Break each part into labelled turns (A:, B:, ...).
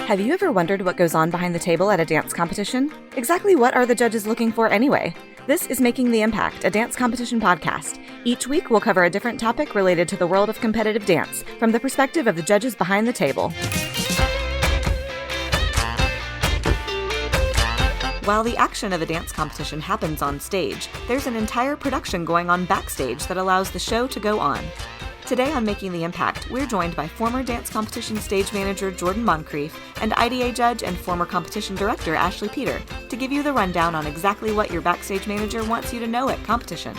A: Have you ever wondered what goes on behind the table at a dance competition? Exactly what are the judges looking for anyway? This is Making the Impact, a dance competition podcast. Each week we'll cover a different topic related to the world of competitive dance from the perspective of the judges behind the table. While the action of a dance competition happens on stage, there's an entire production going on backstage that allows the show to go on. Today on Making the Impact, we're joined by former dance competition stage manager Jordan Moncrief and IDA judge and former competition director Ashley Peter to give you the rundown on exactly what your backstage manager wants you to know at competition.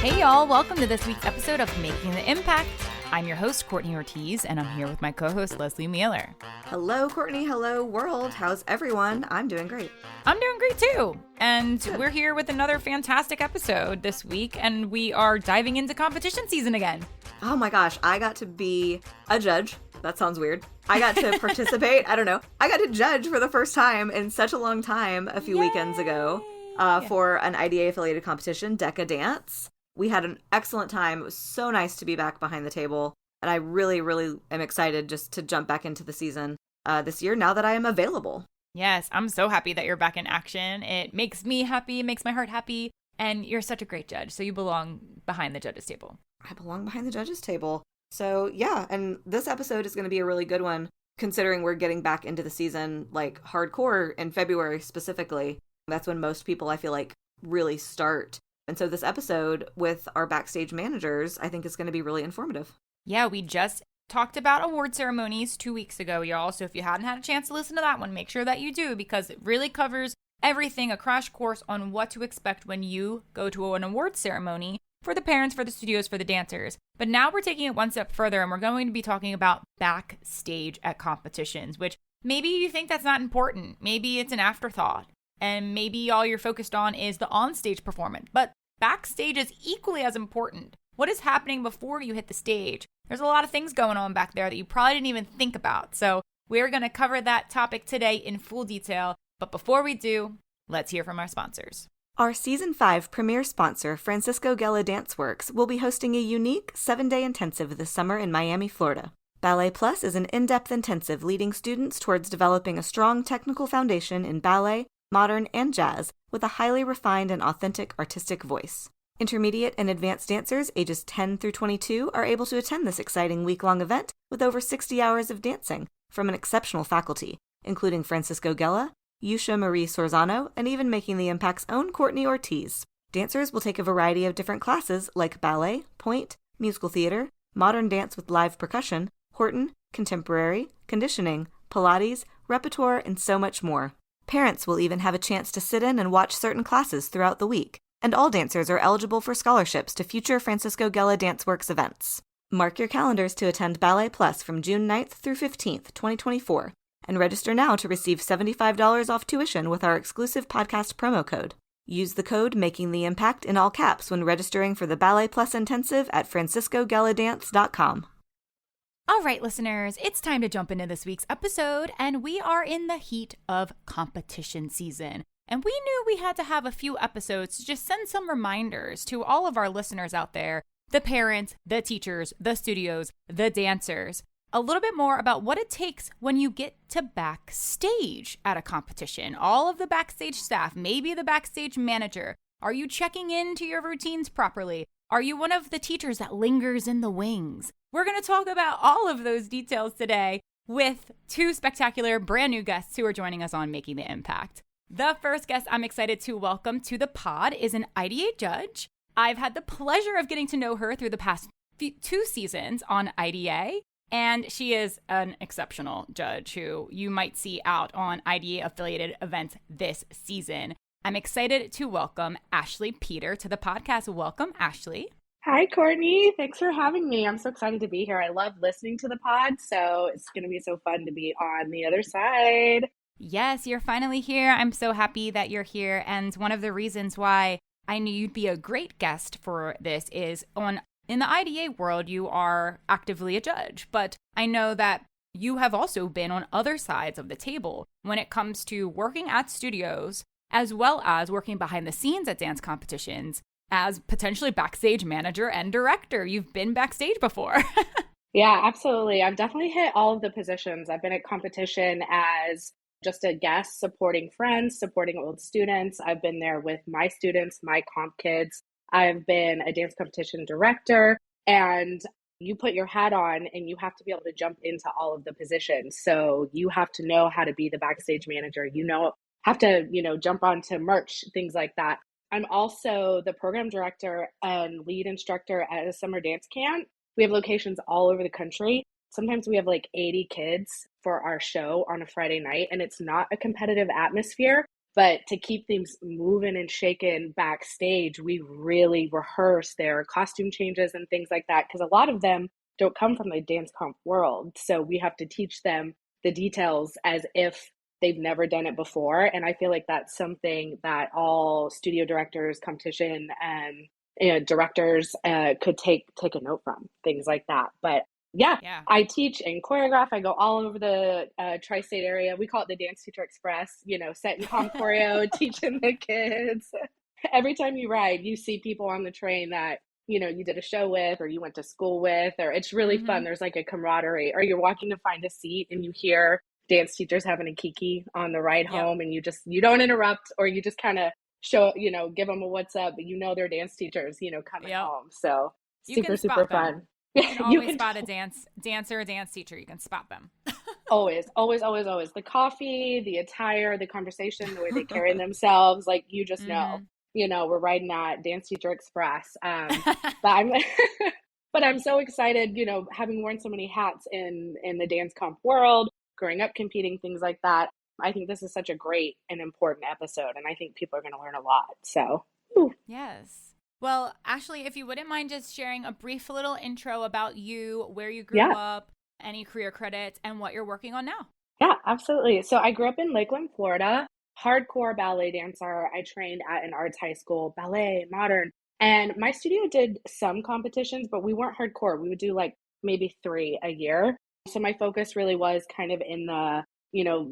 B: Hey y'all, welcome to this week's episode of Making the Impact. I'm your host, Courtney Ortiz, and I'm here with my co-host, Lesley Mealor.
A: Hello, Courtney. Hello, world. How's everyone? I'm doing great.
B: I'm doing great too. And We're here with another fantastic episode this week, and we are diving into competition season again.
A: Oh my gosh, I got to be a judge. That sounds weird. I got to participate. I don't know. I got to judge for the first time in such a long time a few weekends ago for an IDA affiliated competition, Deca Dance. We had an excellent time. It was so nice to be back behind the table. And I really, really am excited just to jump back into the season this year now that I am available.
B: Yes, I'm so happy that you're back in action. It makes me happy, it makes my heart happy. And you're such a great judge. So you belong behind the judges' table.
A: I belong behind the judges' table. So yeah, and this episode is going to be a really good one considering we're getting back into the season like hardcore in February specifically. That's when most people I feel like really start. And so this episode with our backstage managers, I think is going to be really informative.
B: Yeah, we just talked about award ceremonies 2 weeks ago, y'all. So if you hadn't had a chance to listen to that one, make sure that you do because it really covers everything, a crash course on what to expect when you go to an award ceremony for the parents, for the studios, for the dancers. But now we're taking it one step further and we're going to be talking about backstage at competitions, which maybe you think that's not important. Maybe it's an afterthought. And maybe all you're focused on is the onstage performance. But backstage is equally as important. What is happening before you hit the stage? There's a lot of things going on back there that you probably didn't even think about. So we're going to cover that topic today in full detail. But before we do, let's hear from our sponsors.
A: Our Season 5 premier sponsor, Francisco Gela Dance Works, will be hosting a unique 7-day intensive this summer in Miami, Florida. Ballet Plus is an in-depth intensive leading students towards developing a strong technical foundation in ballet, modern, and jazz with a highly refined and authentic artistic voice. Intermediate and advanced dancers ages 10 through 22 are able to attend this exciting week-long event with over 60 hours of dancing from an exceptional faculty, including Francisco Gela, Yusha Marie Sorzano, and even Making the Impact's own Courtney Ortiz. Dancers will take a variety of different classes like ballet, pointe, musical theater, modern dance with live percussion, Horton, contemporary, conditioning, Pilates, repertoire, and so much more. Parents will even have a chance to sit in and watch certain classes throughout the week, and all dancers are eligible for scholarships to future Francisco Gela Dance Works events. Mark your calendars to attend Ballet Plus from June 9th through 15th, 2024, and register now to receive $75 off tuition with our exclusive podcast promo code. Use the code Making the Impact in all caps when registering for the Ballet Plus Intensive at franciscogeladance.com.
B: All right, listeners, it's time to jump into this week's episode, and we are in the heat of competition season. And we knew we had to have a few episodes to just send some reminders to all of our listeners out there, the parents, the teachers, the studios, the dancers, a little bit more about what it takes when you get to backstage at a competition. All of the backstage staff, maybe the backstage manager. Are you checking into your routines properly? Are you one of the teachers that lingers in the wings? We're going to talk about all of those details today with two spectacular brand new guests who are joining us on Making the Impact. The first guest I'm excited to welcome to the pod is an IDA judge. I've had the pleasure of getting to know her through the past 2 seasons on IDA, and she is an exceptional judge who you might see out on IDA affiliated events this season. I'm excited to welcome Ashley Peter to the podcast. Welcome, Ashley.
C: Hi, Courtney. Thanks for having me. I'm so excited to be here. I love listening to the pod, so it's going to be so fun to be on the other side.
B: Yes, you're finally here. I'm so happy that you're here. And one of the reasons why I knew you'd be a great guest for this is in the IDA world, you are actively a judge. But I know that you have also been on other sides of the table when it comes to working at studios, as well as working behind the scenes at dance competitions as potentially backstage manager and director. You've been backstage before.
C: Yeah, absolutely. I've definitely hit all of the positions. I've been at competition as just a guest, supporting friends, supporting old students. I've been there with my students, my comp kids. I've been a dance competition director, and you put your hat on and you have to be able to jump into all of the positions. So you have to know how to be the backstage manager, have to, jump onto merch, things like that. I'm also the program director and lead instructor at a summer dance camp. We have locations all over the country. Sometimes we have like 80 kids for our show on a Friday night, and it's not a competitive atmosphere. But to keep things moving and shaking backstage, we really rehearse their costume changes and things like that, because a lot of them don't come from the dance comp world. So we have to teach them the details as if they've never done it before. And I feel like that's something that all studio directors, competition, and directors could take a note from, things like that. But yeah,
B: Yeah.
C: I teach and choreograph. I go all over the tri-state area. We call it the Dance Teacher Express, set and comp choreo, teaching the kids. Every time you ride, you see people on the train that, you did a show with, or you went to school with, or it's really fun. There's like a camaraderie, or you're walking to find a seat and you hear dance teachers having a kiki on the ride home, and you don't interrupt, or you just kind of show, give them a what's up, but they're dance teachers, coming home. So
B: You can
C: super
B: spot them.
C: fun.
B: You can always spot a dancer, a dance teacher. You can spot them.
C: Always, always, always, always. The coffee, the attire, the conversation, the way they carry themselves, like you just know, we're riding that Dance Teacher Express. But I'm, but I'm so excited, having worn so many hats in the dance comp world, growing up competing, things like that. I think this is such a great and important episode, and I think people are going to learn a lot. So,
B: yes. Well, Ashley, if you wouldn't mind just sharing a brief little intro about you, where you grew up, any career credits, and what you're working on now.
C: Yeah, absolutely. So I grew up in Lakeland, Florida, hardcore ballet dancer. I trained at an arts high school, ballet, modern. And my studio did some competitions, but we weren't hardcore. We would do like maybe 3 a year. So my focus really was kind of in the,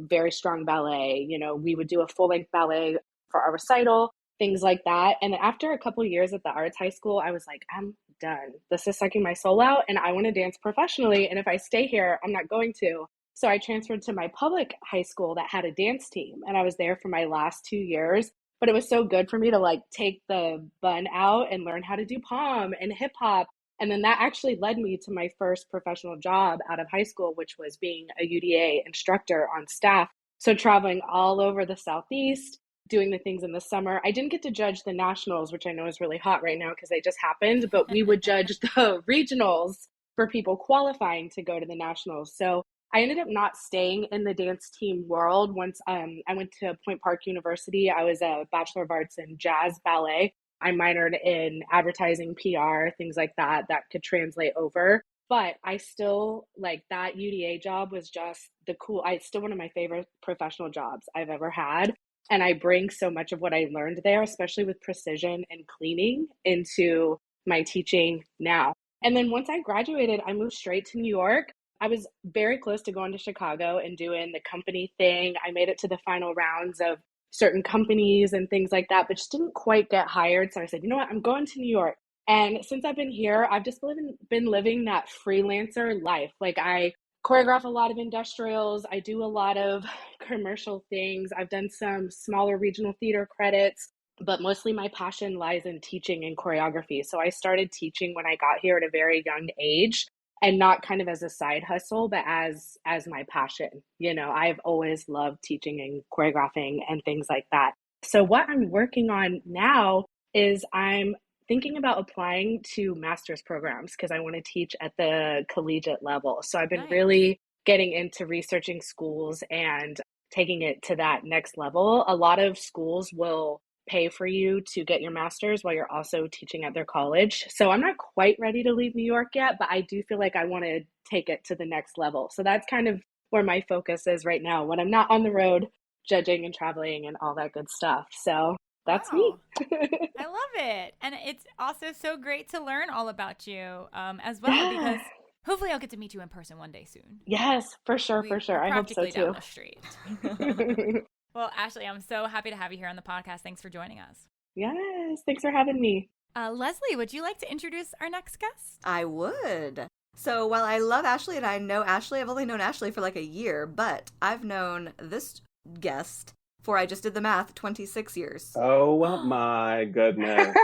C: very strong ballet. We would do a full length ballet for our recital, things like that. And after a couple of years at the arts high school, I was like, I'm done. This is sucking my soul out, and I want to dance professionally. And if I stay here, I'm not going to. So I transferred to my public high school that had a dance team, and I was there for my last 2 years. But it was so good for me to like take the bun out and learn how to do pom and hip hop. And then that actually led me to my first professional job out of high school, which was being a UDA instructor on staff. So traveling all over the Southeast, doing the things in the summer. I didn't get to judge the nationals, which I know is really hot right now because they just happened, but we would judge the regionals for people qualifying to go to the nationals. So I ended up not staying in the dance team world. Once I went to Point Park University, I was a Bachelor of Arts in Jazz Ballet. I minored in advertising, PR, things like that could translate over. But I still, like, that UDA job was just it's still one of my favorite professional jobs I've ever had. And I bring so much of what I learned there, especially with precision and cleaning, into my teaching now. And then once I graduated, I moved straight to New York. I was very close to going to Chicago and doing the company thing. I made it to the final rounds of certain companies and things like that, but just didn't quite get hired. So I said, you know what, I'm going to New York. And since I've been here, I've just been living that freelancer life. Like, I choreograph a lot of industrials. I do a lot of commercial things. I've done some smaller regional theater credits, but mostly my passion lies in teaching and choreography. So I started teaching when I got here at a very young age, and not kind of as a side hustle, but as my passion. I've always loved teaching and choreographing and things like that. So what I'm working on now is I'm thinking about applying to master's programs because I want to teach at the collegiate level. So I've been really getting into researching schools and taking it to that next level. A lot of schools will pay for you to get your master's while you're also teaching at their college. So I'm not quite ready to leave New York yet, but I do feel like I want to take it to the next level. So that's kind of where my focus is right now when I'm not on the road judging and traveling and all that good stuff. So that's me.
B: I love it. And it's also so great to learn all about you as well, because hopefully I'll get to meet you in person one day soon.
C: Yes, for sure, for sure. I hope so too.
B: Down the street. Well, Ashley, I'm so happy to have you here on the podcast. Thanks for joining us.
C: Yes, thanks for having me.
B: Lesley, would you like to introduce our next guest?
A: I would. So while I love Ashley and I know Ashley, I've only known Ashley for like a year, but I've known this guest for, I just did the math, 26 years.
D: Oh my goodness.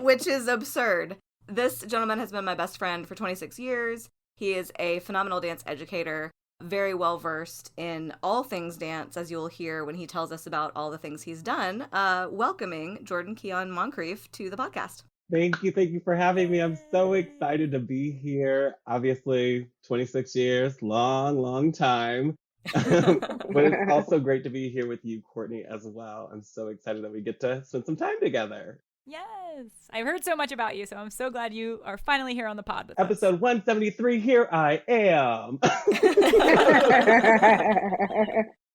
A: Which is absurd. This gentleman has been my best friend for 26 years. He is a phenomenal dance educator, very well versed in all things dance, as you'll hear when he tells us about all the things he's done. Welcoming Jordan Keyon Moncrief to the podcast.
D: Thank you for having me. I'm so excited to be here. Obviously, 26 years, long time. But it's also great to be here with you, Courtney, as well. I'm so excited that we get to spend some time together.
B: Yes. I've heard so much about you, so I'm so glad you are finally here on the pod with
D: Episode
B: us.
D: 173, here I am.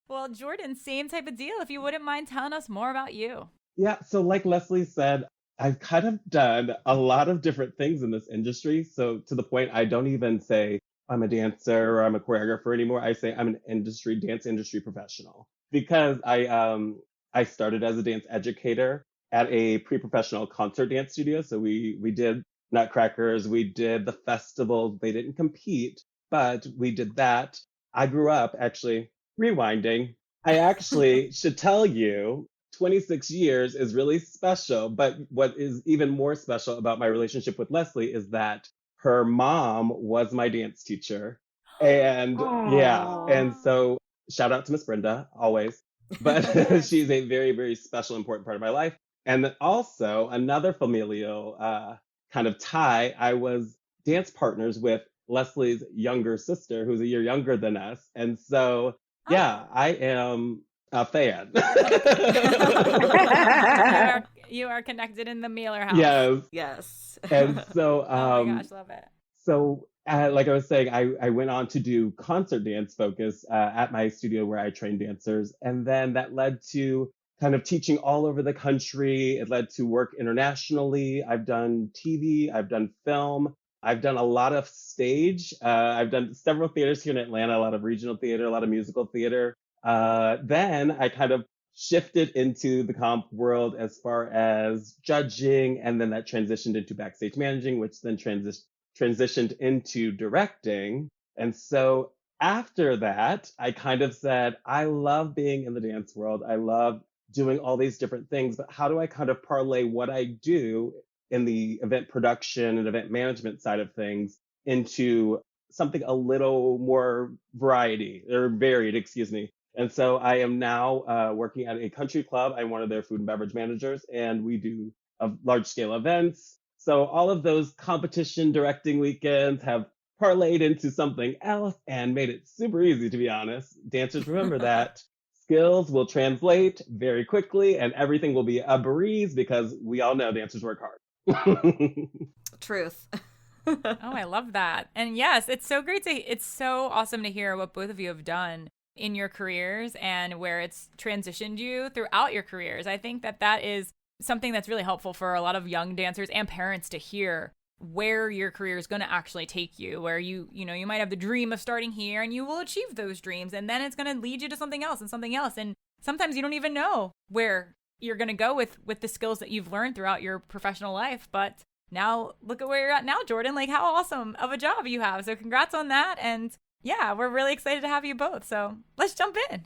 B: Well, Jordan, same type of deal. If you wouldn't mind telling us more about you.
D: Yeah, so like Lesley said, I've kind of done a lot of different things in this industry. So to the point, I don't even say I'm a dancer or I'm a choreographer anymore. I say I'm an dance industry professional because I started as a dance educator at a pre-professional concert dance studio. So we did Nutcrackers, we did the festivals. They didn't compete, but we did that. I grew up actually rewinding. I actually should tell you 26 years is really special, but what is even more special about my relationship with Lesley is that her mom was my dance teacher. And and so shout out to Miss Brenda, always. But she's a very, very special, important part of my life. And then also another familial kind of tie, I was dance partners with Lesley's younger sister, who's a year younger than us. And so, I am a fan.
B: You are connected in the Mealor house.
A: Yes.
D: And so,
B: oh my gosh, love it.
D: So, like I was saying, I went on to do concert dance focus at my studio where I train dancers. And then that led to kind of teaching all over the country. It led to work internationally. I've done TV, I've done film, I've done a lot of stage. I've done several theaters here in Atlanta, a lot of regional theater, a lot of musical theater. Then I kind of shifted into the comp world as far as judging, and then that transitioned into backstage managing, which then transitioned into directing. And so after that, I kind of said, I love being in the dance world. I love doing all these different things, but how do I kind of parlay what I do in the event production and event management side of things into something a little more varied, excuse me. And so I am now working at a country club. I'm one of their food and beverage managers, and we do large scale events. So all of those competition directing weekends have parlayed into something else and made it super easy, to be honest. Dancers, remember that. Skills will translate very quickly and everything will be a breeze because we all know dancers work hard.
A: Truth.
B: Oh, I love that. And yes, it's so awesome to hear what both of you have done in your careers and where it's transitioned you throughout your careers. I think that is something that's really helpful for a lot of young dancers and parents to hear where your career is going to actually take you, where you might have the dream of starting here and you will achieve those dreams. And then it's going to lead you to something else and something else. And sometimes you don't even know where you're going to go with the skills that you've learned throughout your professional life. But now look at where you're at now, Jordan. Like, how awesome of a job you have. So congrats on that. And yeah, we're really excited to have you both. So let's jump in.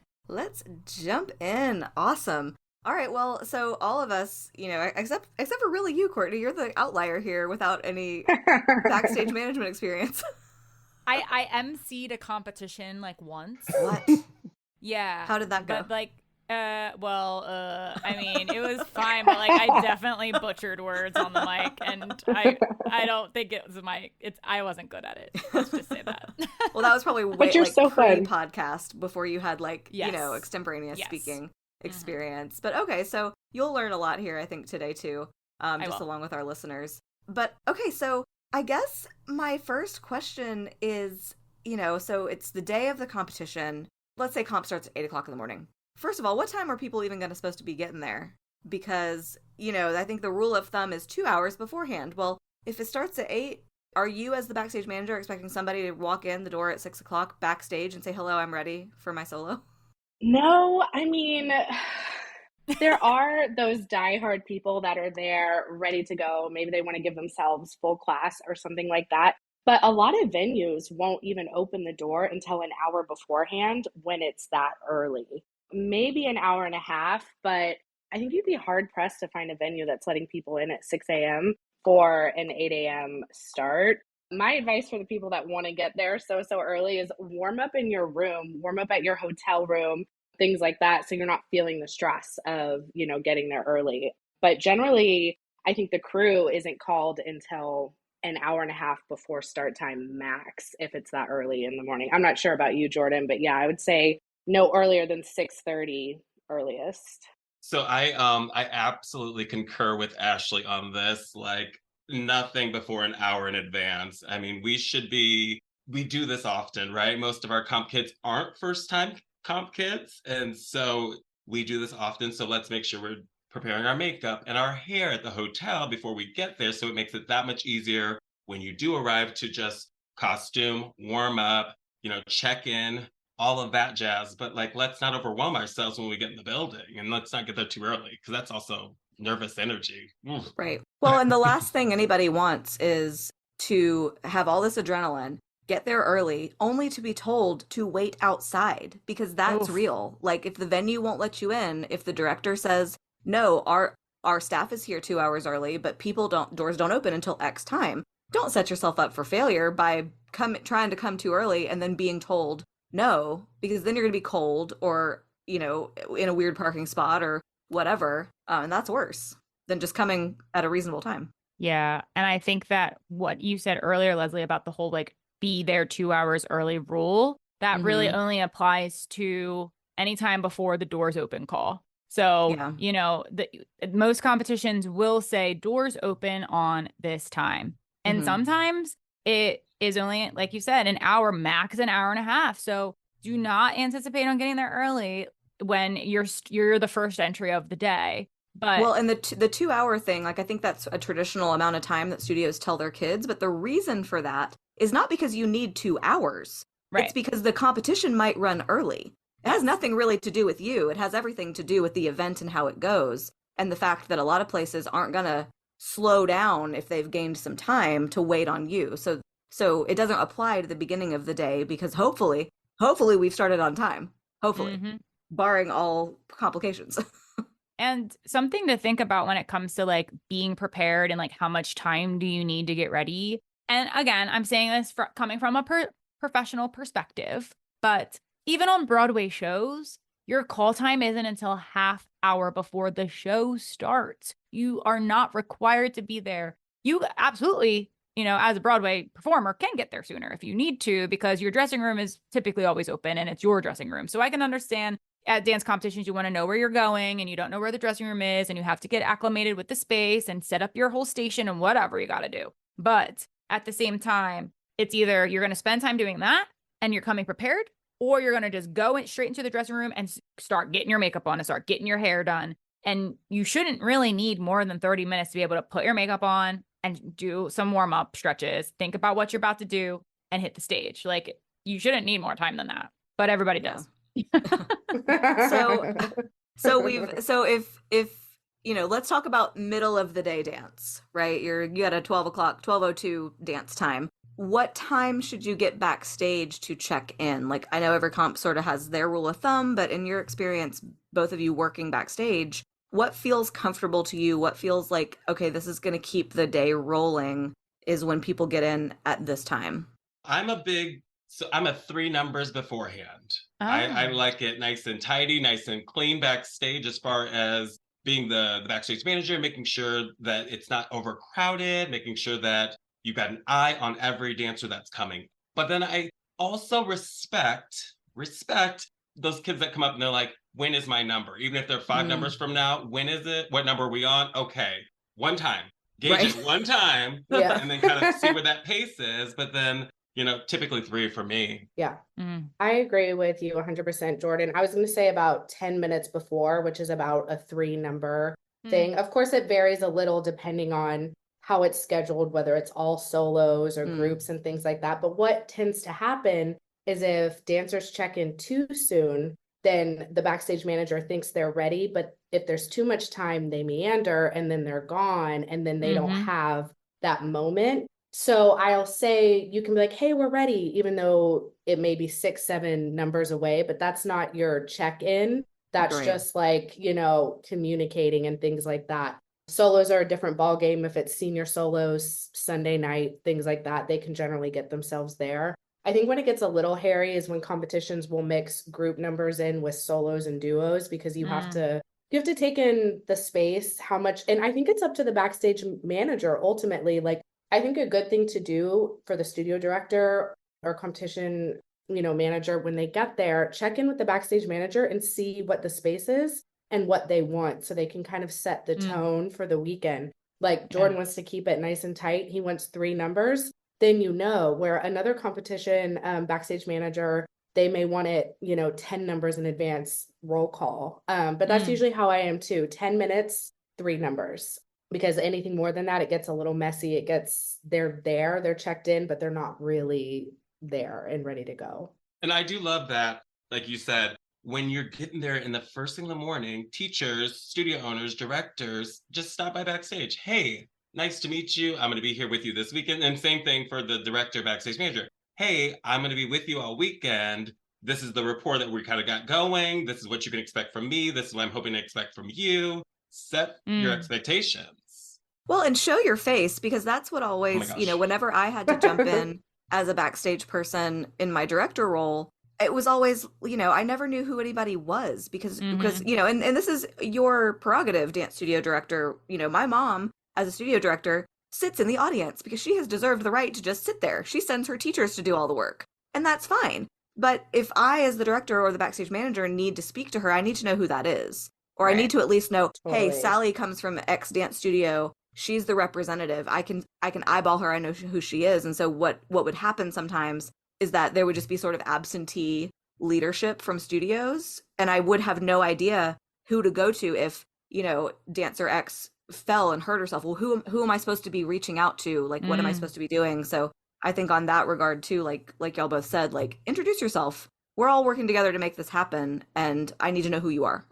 A: Awesome. All right, well, so all of us, except for really you, Courtney, you're the outlier here without any backstage management experience.
B: I emceed a competition like once.
A: What?
B: Yeah.
A: How did that go?
B: But I mean, it was fine, but like I definitely butchered words on the mic, and I don't think it was I wasn't good at it. Let's just say that.
A: Well, that was probably way pre-podcast before you had extemporaneous speaking experience. But okay, so you'll learn a lot here, I think, today too, just along with our listeners. But okay, so I guess my first question is, so it's the day of the competition. Let's say comp starts at 8:00 in the morning. First of all, what time are people even supposed to be getting there? Because, I think the rule of thumb is 2 hours beforehand. Well, if it starts at 8, are you as the backstage manager expecting somebody to walk in the door at 6:00 backstage and say, hello, I'm ready for my solo?
C: No, I mean, There are those diehard people that are there ready to go. Maybe they want to give themselves full class or something like that. But a lot of venues won't even open the door until an hour beforehand when it's that early. Maybe an hour and a half, but I think you'd be hard pressed to find a venue that's letting people in at 6 a.m. for an 8 a.m. start. My advice for the people that want to get there so early is warm up in your room, warm up at your hotel room, things like that, so you're not feeling the stress of, getting there early. But generally, I think the crew isn't called until an hour and a half before start time max if it's that early in the morning. I'm not sure about you, Jordan, but yeah, I would say no earlier than 6:30 earliest.
D: So I absolutely concur with Ashley on this. Like nothing before an hour in advance. I mean, we do this often, right? Most of our comp kids aren't first time comp kids. And so we do this often. So let's make sure we're preparing our makeup and our hair at the hotel before we get there. So it makes it that much easier when you do arrive to just costume, warm up, check in, all of that jazz. But like, let's not overwhelm ourselves when we get in the building, and let's not get there too early because that's also nervous energy. Oof.
A: Right. Well, and the last thing anybody wants is to have all this adrenaline, get there early, only to be told to wait outside, because that's
B: Oof.
A: real. Like if the venue won't let you in, if the director says, no, our staff is here 2 hours early, but doors don't open until X time. Don't set yourself up for failure by trying to come too early and then being told no, because then you're going to be cold or, in a weird parking spot or whatever. And that's worse than just coming at a reasonable time.
B: Yeah. And I think that what you said earlier, Lesley, about the whole like be there 2 hours early rule, that really only applies to anytime before the doors open call. So,
A: Yeah.
B: Most competitions will say doors open on this time. And sometimes it is only, like you said, an hour, max an hour and a half. So do not anticipate on getting there early when you're the first entry of the day. But
A: well, and the 2 hour thing, like I think that's a traditional amount of time that studios tell their kids. But the reason for that is not because you need 2 hours.
B: right.
A: It's because the competition might run early. It has nothing really to do with you. It has everything to do with the event and how it goes. And the fact that a lot of places aren't going to slow down if they've gained some time to wait on you. So it doesn't apply to the beginning of the day because hopefully we've started on time. Hopefully, barring all complications.
B: And something to think about when it comes to like being prepared and like how much time do you need to get ready. And again, I'm saying this coming from a professional perspective, but even on Broadway shows, your call time isn't until half hour before the show starts. You are not required to be there. You absolutely, as a Broadway performer can get there sooner if you need to, because your dressing room is typically always open and it's your dressing room. So I can understand at dance competitions, you want to know where you're going and you don't know where the dressing room is and you have to get acclimated with the space and set up your whole station and whatever you got to do. But at the same time, it's either you're going to spend time doing that and you're coming prepared, or you're going to just go straight into the dressing room and start getting your makeup on and start getting your hair done. And you shouldn't really need more than 30 minutes to be able to put your makeup on and do some warm-up stretches, think about what you're about to do, and hit the stage. Like, you shouldn't need more time than that, but everybody does.
A: So if let's talk about middle of the day dance, right? You got a 12:02 dance time. What time should you get backstage to check in? Like, I know every comp sort of has their rule of thumb, but in your experience, both of you working backstage, what feels comfortable to you? What feels like, okay, this is going to keep the day rolling is when people get in at this time?
D: I'm a 3 numbers beforehand.
B: Oh.
D: I like it nice and tidy, nice and clean backstage as far as being the backstage manager, making sure that it's not overcrowded, making sure that you've got an eye on every dancer that's coming. But then I also respect those kids that come up and they're like, when is my number? Even if they're 5 numbers from now, when is it? What number are we on? Okay, one time. Gauge it one time, and then kind of see where that pace is. But then, typically 3 for me.
C: Yeah, I agree with you 100%, Jordan. I was going to say about 10 minutes before, which is about a 3 number thing. Of course, it varies a little depending on how it's scheduled, whether it's all solos or groups and things like that. But what tends to happen is if dancers check in too soon, then the backstage manager thinks they're ready. But if there's too much time, they meander and then they're gone and then they don't have that moment. So I'll say, you can be like, hey, we're ready, even though it may be 6, 7 numbers away, but that's not your check-in. That's just like, communicating and things like that. Solos are a different ball game. If it's senior solos, Sunday night, things like that, they can generally get themselves there. I think when it gets a little hairy is when competitions will mix group numbers in with solos and duos, because you have to take in the space, how much, and I think it's up to the backstage manager ultimately. Like, I think a good thing to do for the studio director or competition, manager, when they get there, check in with the backstage manager and see what the space is and what they want, so they can kind of set the tone for the weekend. Like Jordan wants to keep it nice and tight. He wants 3 numbers. Then, where another competition backstage manager, they may want it, 10 numbers in advance, roll call. But that's usually how I am too. 10 minutes, 3 numbers. Because anything more than that, it gets a little messy. They're checked in, but they're not really there and ready to go.
D: And I do love that, like you said, when you're getting there in the first thing in the morning, teachers, studio owners, directors, just stop by backstage. Hey, nice to meet you. I'm going to be here with you this weekend. And same thing for the director, backstage manager. Hey, I'm going to be with you all weekend. This is the rapport that we kind of got going. This is what you can expect from me. This is what I'm hoping to expect from you. Set your expectations.
A: Well, and show your face, because that's what always, whenever I had to jump in as a backstage person in my director role, it was always, I never knew who anybody was because, and this is your prerogative, dance studio director. My mom, as a studio director, sits in the audience because she has deserved the right to just sit there. She sends her teachers to do all the work, and that's fine. But if I, as the director or the backstage manager, need to speak to her, I need to know who that is. Or I need to at least know, hey, Sally comes from X dance studio. She's the representative. I can eyeball her. I know who she is. And so what would happen sometimes is that there would just be sort of absentee leadership from studios, and I would have no idea who to go to if, dancer X fell and hurt herself. Well, who am I supposed to be reaching out to? Like, what am I supposed to be doing? So I think on that regard too, like y'all both said, like, introduce yourself. We're all working together to make this happen, and I need to know who you are.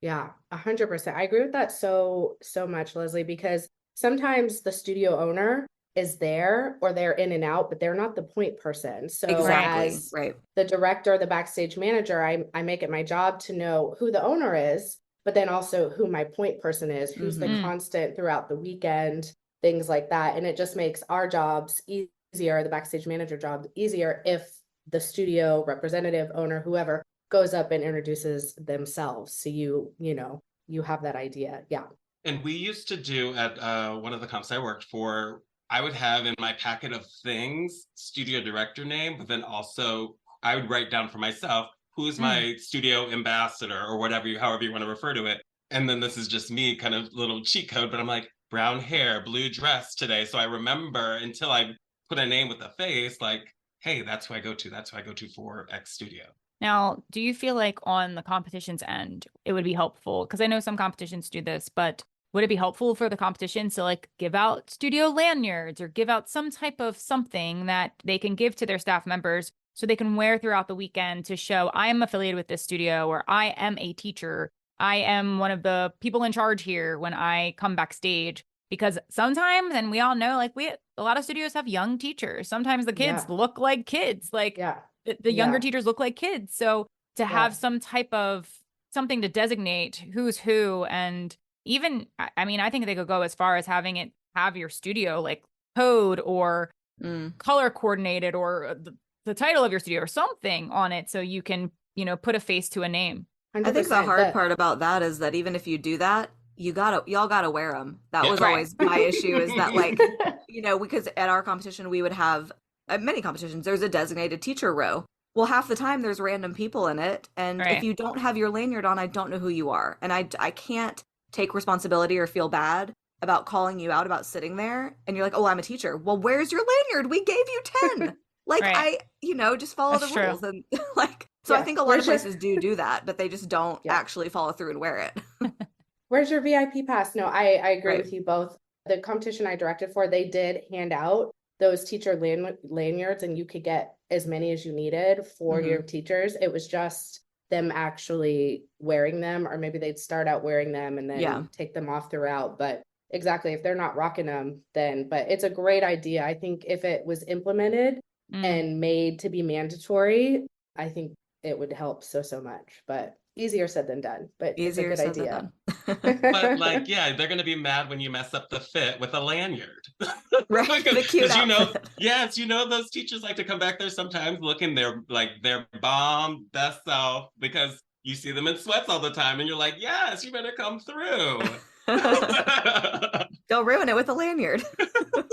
C: Yeah, 100%. I agree with that so much, Lesley, because sometimes the studio owner is there or they're in and out, but they're not the point person. So as the director, the backstage manager, I make it my job to know who the owner is, but then also who my point person is, who's the constant throughout the weekend, things like that. And it just makes our jobs easier, the backstage manager job easier, if the studio representative, owner, whoever goes up and introduces themselves. So you have that idea. Yeah.
D: And we used to do at one of the comps I worked for, I would have in my packet of things, studio director name, but then also I would write down for myself, who's my studio ambassador or whatever, however you want to refer to it. And then this is just me, kind of little cheat code, but I'm like, brown hair, blue dress today. So I remember until I put a name with a face, like, hey, that's who I go to. That's who I go to for X studio.
B: Now, do you feel like on the competition's end, it would be helpful? Because I know some competitions do this, but would it be helpful for the competitions to like give out studio lanyards or give out some type of something that they can give to their staff members so they can wear throughout the weekend to show I am affiliated with this studio, or I am a teacher. I am one of the people in charge here when I come backstage. Because sometimes, and we all know, like a lot of studios have young teachers. Sometimes the kids look like kids. Like the younger teachers look like kids. So to have some type of something to designate who's who, and even, I mean, I think they could go as far as having it have your studio like code or color coordinated, or the title of your studio or something on it, so you can, put a face to a name.
C: 100%.
A: I think the hard part about that is that even if you do that, y'all gotta wear them. That was always my issue, is that like, because at our competition, we would have, at many competitions, there's a designated teacher row. Well, half the time there's random people in it. And if you don't have your lanyard on, I don't know who you are. And I can't take responsibility or feel bad about calling you out about sitting there. And you're like, oh, I'm a teacher. Well, where's your lanyard? We gave you 10. Like, just follow the rules. And like, so I think a lot of places do that, but they just don't actually follow through and wear it.
C: Where's your VIP pass? No, I agree with you both. The competition I directed for, they did hand out those teacher lanyards, and you could get as many as you needed for your teachers. It was just them actually wearing them, or maybe they'd start out wearing them and then take them off throughout. But exactly, if they're not rocking them, then, but it's a great idea. I think if it was implemented and made to be mandatory, I think it would help so much. But easier said than done, but
A: Easier
C: it's a
A: said
C: good idea.
D: But like, yeah, they're gonna be mad when you mess up the fit with a lanyard.
A: Right, the cute
D: Because
A: outfit.
D: yes, those teachers like to come back there sometimes looking their bomb best self, because you see them in sweats all the time and you're like, yes, you better come through.
A: Don't ruin it with a lanyard.
C: 100%.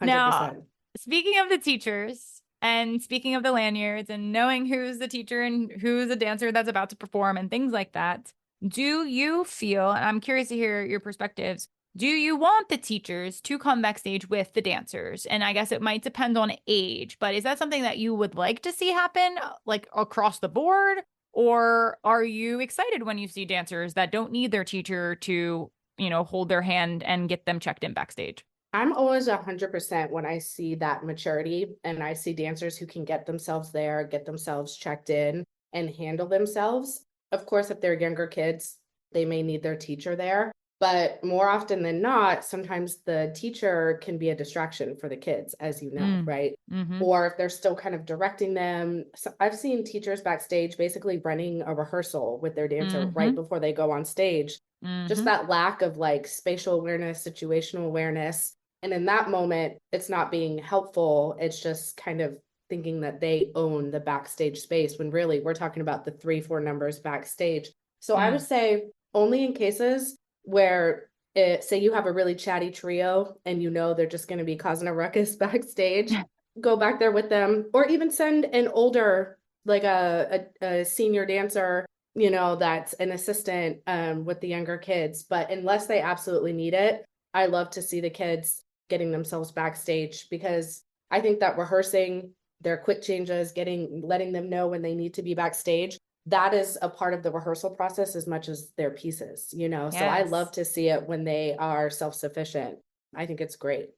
B: Now, speaking of the teachers and speaking of the lanyards and knowing who's the teacher and who's the dancer that's about to perform and things like that, do you feel, and I'm curious to hear your perspectives, do you want the teachers to come backstage with the dancers? And I guess it might depend on age, but is that something that you would like to see happen, like across the board? Or are you excited when you see dancers that don't need their teacher to, hold their hand and get them checked in backstage?
C: I'm always 100% when I see that maturity and I see dancers who can get themselves there, get themselves checked in and handle themselves. Of course, if they're younger kids, they may need their teacher there. But more often than not, sometimes the teacher can be a distraction for the kids, as you know, right?
B: Mm-hmm.
C: Or if they're still kind of directing them. So I've seen teachers backstage basically running a rehearsal with their dancer right before they go on stage. Just that lack of like spatial awareness, situational awareness. And in that moment, it's not being helpful. It's just kind of thinking that they own the backstage space when really we're talking about the 3-4 numbers backstage. So I would say only in cases where say you have a really chatty trio and they're just going to be causing a ruckus backstage, go back there with them, or even send an older, like a senior dancer, that's an assistant with the younger kids. But unless they absolutely need it, I love to see the kids getting themselves backstage, because I think that rehearsing their quick changes, letting them know when they need to be backstage, that is a part of the rehearsal process as much as their pieces, Yes. So I love to see it when they are self-sufficient. I think it's great.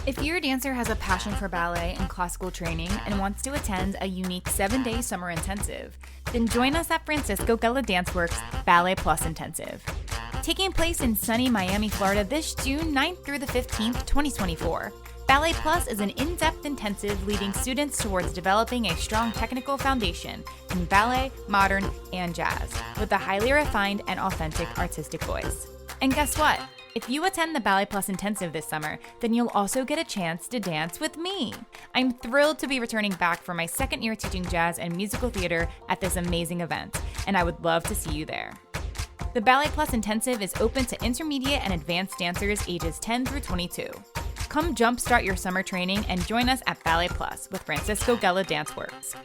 B: If your dancer has a passion for ballet and classical training and wants to attend a unique 7-day summer intensive, then join us at Francisco Gala Danceworks Ballet Plus Intensive. Taking place in sunny Miami, Florida this June 9th through the 15th, 2024. Ballet Plus is an in-depth intensive leading students towards developing a strong technical foundation in ballet, modern, and jazz, with a highly refined and authentic artistic voice. And guess what? If you attend the Ballet Plus Intensive this summer, then you'll also get a chance to dance with me. I'm thrilled to be returning back for my second year teaching jazz and musical theater at this amazing event, and I would love to see you there. The Ballet Plus Intensive is open to intermediate and advanced dancers ages 10 through 22. Come jumpstart your summer training and join us at Ballet Plus with Francisco Gala Danceworks.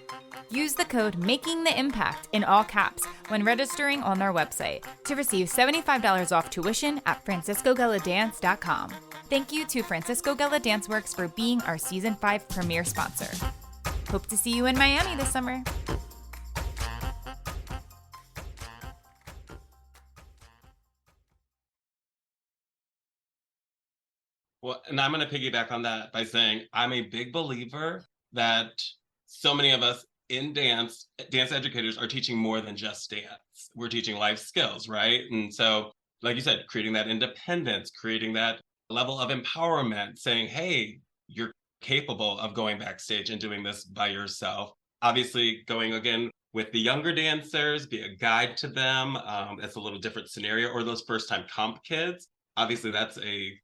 B: Use the code MAKINGTHEIMPACT in all caps when registering on their website to receive $75 off tuition at franciscogaladance.com. Thank you to Francisco Gala Danceworks for being our Season 5 premier sponsor. Hope to see you in Miami this summer.
D: Well, and I'm going to piggyback on that by saying I'm a big believer that so many of us in dance educators are teaching more than just dance. We're teaching life skills, right? And so, like you said, creating that independence, creating that level of empowerment, saying, hey, you're capable of going backstage and doing this by yourself. Obviously, going again with the younger dancers, be a guide to them. It's a little different scenario. Or those first-time comp kids. Obviously, that's a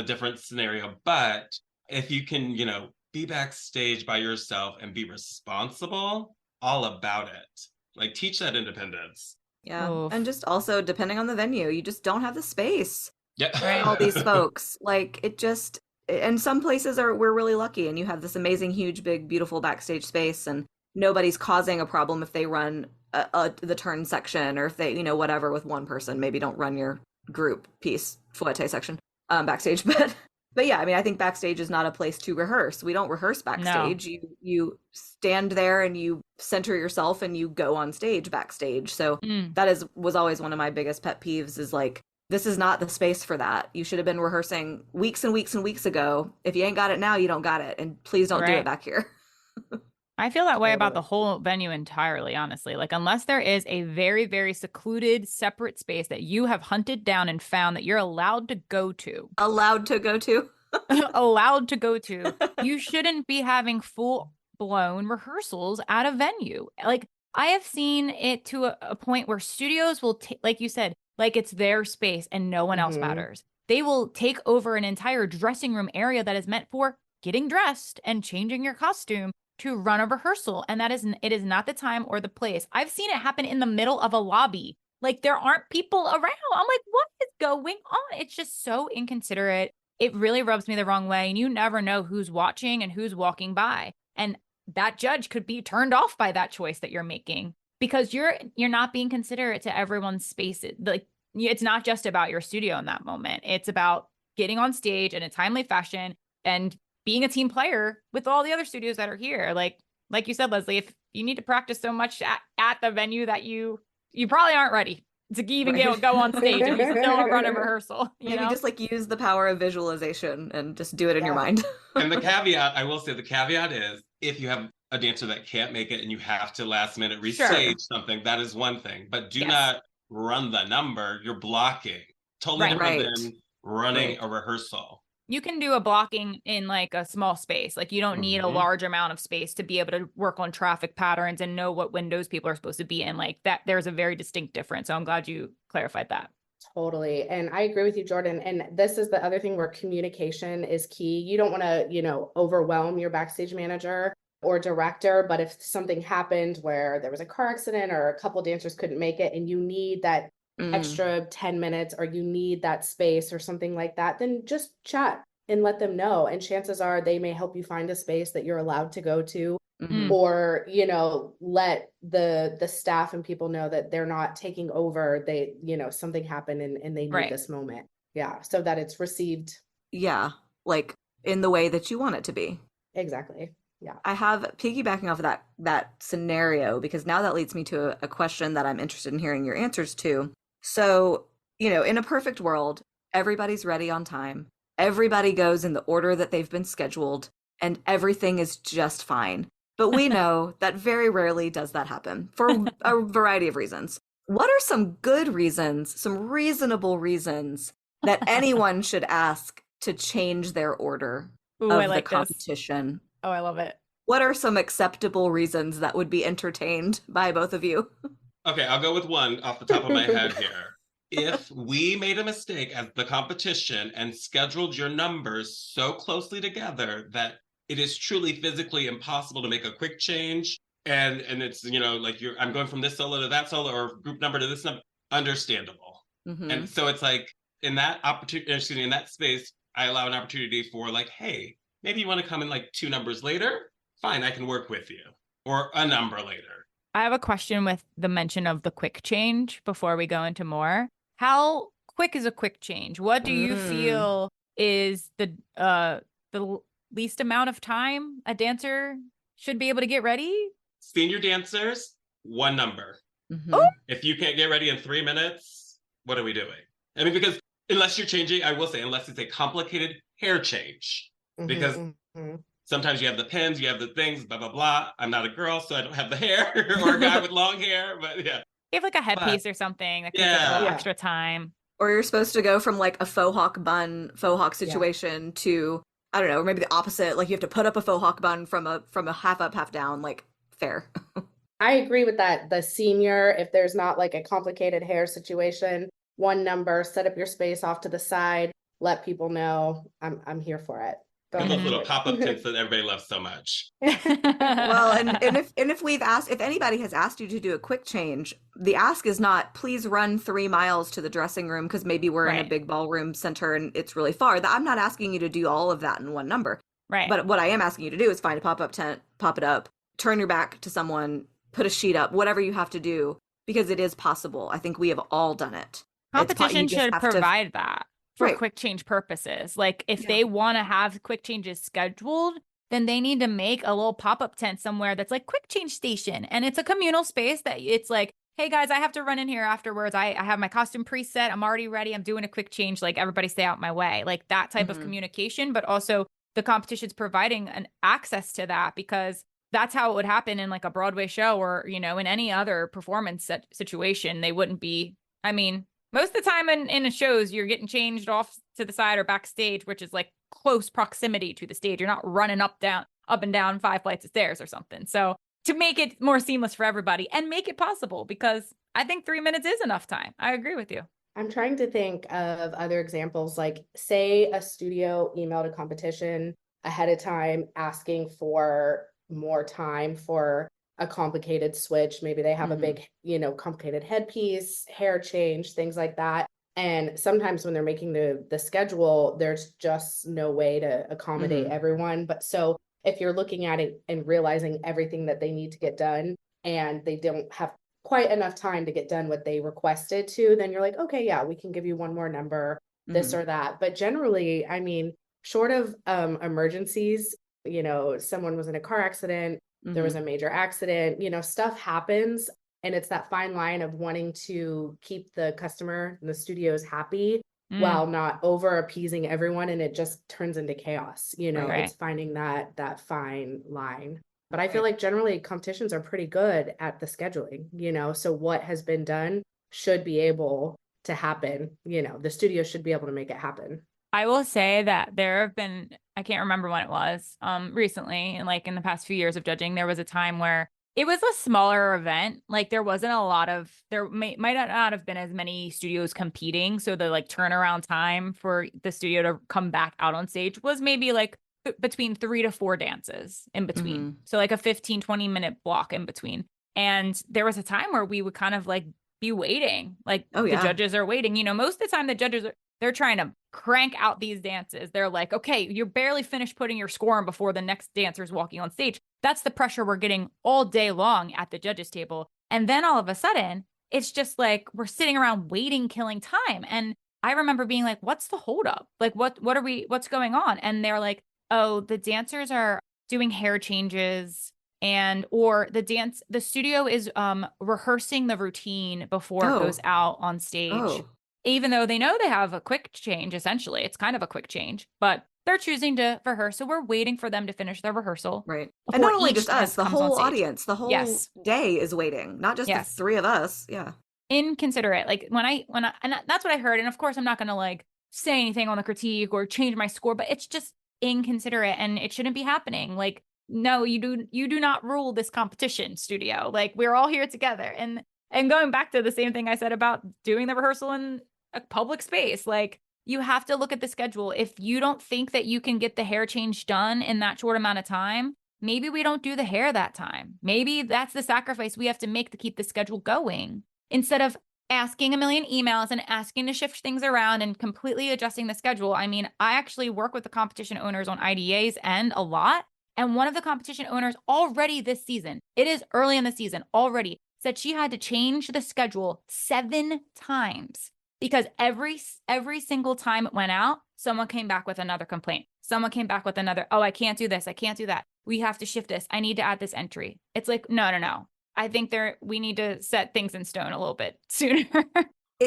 D: different scenario. But if you can, be backstage by yourself and be responsible, all about it. Like, teach that independence.
A: Yeah.
B: Oof.
A: And just also, depending on the venue, you just don't have the space.
D: Yeah.
B: Right.
A: All these folks. Like, it just, and some places we're really lucky and you have this amazing, huge, big, beautiful backstage space and nobody's causing a problem if they run the turn section, or if they, whatever, with one person. Maybe don't run your group piece, fouette section, backstage. But yeah, I mean, I think backstage is not a place to rehearse. We don't rehearse backstage.
B: No.
A: You stand there and you center yourself and you go on stage backstage. So that was always one of my biggest pet peeves, is like this is not the space for that. You should have been rehearsing weeks and weeks and weeks ago. If you ain't got it now, you don't got it. And please don't do it back here.
B: I feel that way about the whole venue entirely, honestly. Like, unless there is a very, very secluded, separate space that you have hunted down and found that you're allowed to go to.
A: Allowed to go to?
B: Allowed to go to. You shouldn't be having full-blown rehearsals at a venue. Like, I have seen it to a point where studios will, like you said, like it's their space and no one else matters. They will take over an entire dressing room area that is meant for getting dressed and changing your costume to run a rehearsal. And it is not the time or the place. I've seen it happen in the middle of a lobby. Like, there aren't people around. I'm like, what is going on? It's just so inconsiderate. It really rubs me the wrong way. And you never know who's watching and who's walking by. And that judge could be turned off by that choice that you're making, because you're not being considerate to everyone's space. Like, it's not just about your studio in that moment. It's about getting on stage in a timely fashion and being a team player with all the other studios that are here. Like you said, Lesley, if you need to practice so much at the venue that you probably aren't ready to even go on stage and you still run a rehearsal.
A: Maybe just like use the power of visualization and just do it in your mind.
D: And the caveat, I will say, the caveat is, if you have a dancer that can't make it and you have to last minute restage something, that is one thing. But do not run the number. You're blocking. Totally different than running a rehearsal.
B: You can do a blocking in like a small space. Like, you don't need a large amount of space to be able to work on traffic patterns and know what windows people are supposed to be in. Like that, there's a very distinct difference. So I'm glad you clarified that.
C: Totally. And I agree with you, Jordan. And this is the other thing where communication is key. You don't want to, overwhelm your backstage manager or director, but if something happened where there was a car accident or a couple dancers couldn't make it and you need that extra 10 minutes or you need that space or something like that, then just chat and let them know. And chances are they may help you find a space that you're allowed to go to, or, let the staff and people know that they're not taking over. They, something happened and they need this moment. Yeah. So that it's received.
A: Yeah. Like in the way that you want it to be.
C: Exactly. Yeah.
A: I have piggybacking off of that scenario, because now that leads me to a question that I'm interested in hearing your answers to. So, in a perfect world, everybody's ready on time. Everybody goes in the order that they've been scheduled and everything is just fine. But we know that very rarely does that happen for a variety of reasons. What are some good reasons, some reasonable reasons that anyone should ask to change their order of the competition?
B: This. Oh, I love it.
A: What are some acceptable reasons that would be entertained by both of you?
D: Okay, I'll go with one off the top of my head here. If we made a mistake at the competition and scheduled your numbers so closely together that it is truly physically impossible to make a quick change, and it's, like I'm going from this solo to that solo or group number to this number, understandable. And so it's like in that opportunity, in that space, I allow an opportunity for like, hey, maybe you want to come in like 2 numbers later? Fine, I can work with you. Or a number later.
B: I have a question with the mention of the quick change before we go into more. How quick is a quick change? What do you feel is the least amount of time a dancer should be able to get ready?
D: Senior dancers, 1 number. If you can't get ready in 3 minutes, what are we doing? I mean, because unless you're changing, I will say, unless it's a complicated hair change, because sometimes you have the pins, you have the things, blah, blah, blah. I'm not a girl, so I don't have the hair, or a guy with long hair, but yeah.
B: You have like a headpiece or something that takes a little extra time.
A: Or you're supposed to go from like a faux hawk situation to, I don't know, maybe the opposite. Like you have to put up a faux hawk bun from a half up, half down, like fair.
C: I agree with that. The senior, if there's not like a complicated hair situation, 1 number, set up your space off to the side, let people know I'm here for it.
D: And those little pop-up tents that everybody loves so much.
A: Well, and if anybody has asked you to do a quick change, the ask is not, please run 3 miles to the dressing room because maybe we're in a big ballroom center and it's really far. I'm not asking you to do all of that in 1 number.
B: Right.
A: But what I am asking you to do is find a pop-up tent, pop it up, turn your back to someone, put a sheet up, whatever you have to do, because it is possible. I think we have all done it.
B: Competition should provide that. For quick change purposes. Like if they want to have quick changes scheduled, then they need to make a little pop-up tent somewhere that's like quick change station. And it's a communal space that it's like hey guys, I have to run in here afterwards. I have my costume preset. I'm already ready. I'm doing a quick change. Like, everybody stay out my way. Like, that type of communication, but also the competition's providing an access to that, because that's how it would happen in like a Broadway show or, in any other performance situation. They wouldn't be, I mean, most of the time in shows, you're getting changed off to the side or backstage, which is like close proximity to the stage. You're not running up and down 5 flights of stairs or something. So to make it more seamless for everybody and make it possible, because I think 3 minutes is enough time. I agree with you.
C: I'm trying to think of other examples, like say a studio emailed a competition ahead of time asking for more time for a complicated switch. Maybe they have a big, complicated headpiece, hair change, things like that. And sometimes when they're making the schedule, there's just no way to accommodate everyone. But so if you're looking at it and realizing everything that they need to get done and they don't have quite enough time to get done what they requested to, then you're like, okay, yeah, we can give you one more number, this or that. But generally, I mean, short of emergencies, someone was in a car accident, there was a major accident, stuff happens. And it's that fine line of wanting to keep the customer and the studios happy while not over appeasing everyone. And it just turns into chaos.
B: Right.
C: It's finding that fine line. But I feel like generally competitions are pretty good at the scheduling, so what has been done should be able to happen. The studio should be able to make it happen.
B: I will say that there have been, I can't remember when it was, recently, and like in the past few years of judging, there was a time where it was a smaller event. Like there wasn't a lot of, might not have been as many studios competing. So the like turnaround time for the studio to come back out on stage was maybe like between 3 to 4 dances in between. So like a 15-20 minute block in between. And there was a time where we would kind of like be waiting, like the judges are waiting. Most of the time the judges they're trying to crank out these dances. They're like, okay, you're barely finished putting your score in before the next dancer's walking on stage. That's the pressure we're getting all day long at the judges table. And then all of a sudden, it's just like we're sitting around waiting, killing time. And I remember being like, what's the holdup? Like, what's going on? And they're like, oh, the dancers are doing hair changes, or the studio is rehearsing the routine before it goes out on stage. Even though they know they have a quick change, essentially. It's kind of a quick change, but they're choosing to rehearse. So we're waiting for them to finish their rehearsal.
A: Right. And not only just us, the whole audience, the whole day is waiting, not just the 3 of us. Yeah.
B: Inconsiderate. Like and that's what I heard. And of course, I'm not going to like say anything on the critique or change my score, but it's just inconsiderate and it shouldn't be happening. Like, no, you do not rule this competition, studio. Like, we're all here together. And going back to the same thing I said about doing the rehearsal in a public space, like you have to look at the schedule. If you don't think that you can get the hair change done in that short amount of time, maybe we don't do the hair that time. Maybe that's the sacrifice we have to make to keep the schedule going, instead of asking a million emails and asking to shift things around and completely adjusting the schedule. I mean, I actually work with the competition owners on IDAs and a lot. And one of the competition owners already this season, it is early in the season already, said she had to change the schedule 7 times because every single time it went out, someone came back with another complaint. Someone came back with another, oh, I can't do this. I can't do that. We have to shift this. I need to add this entry. It's like, no. I think we need to set things in stone a little bit sooner.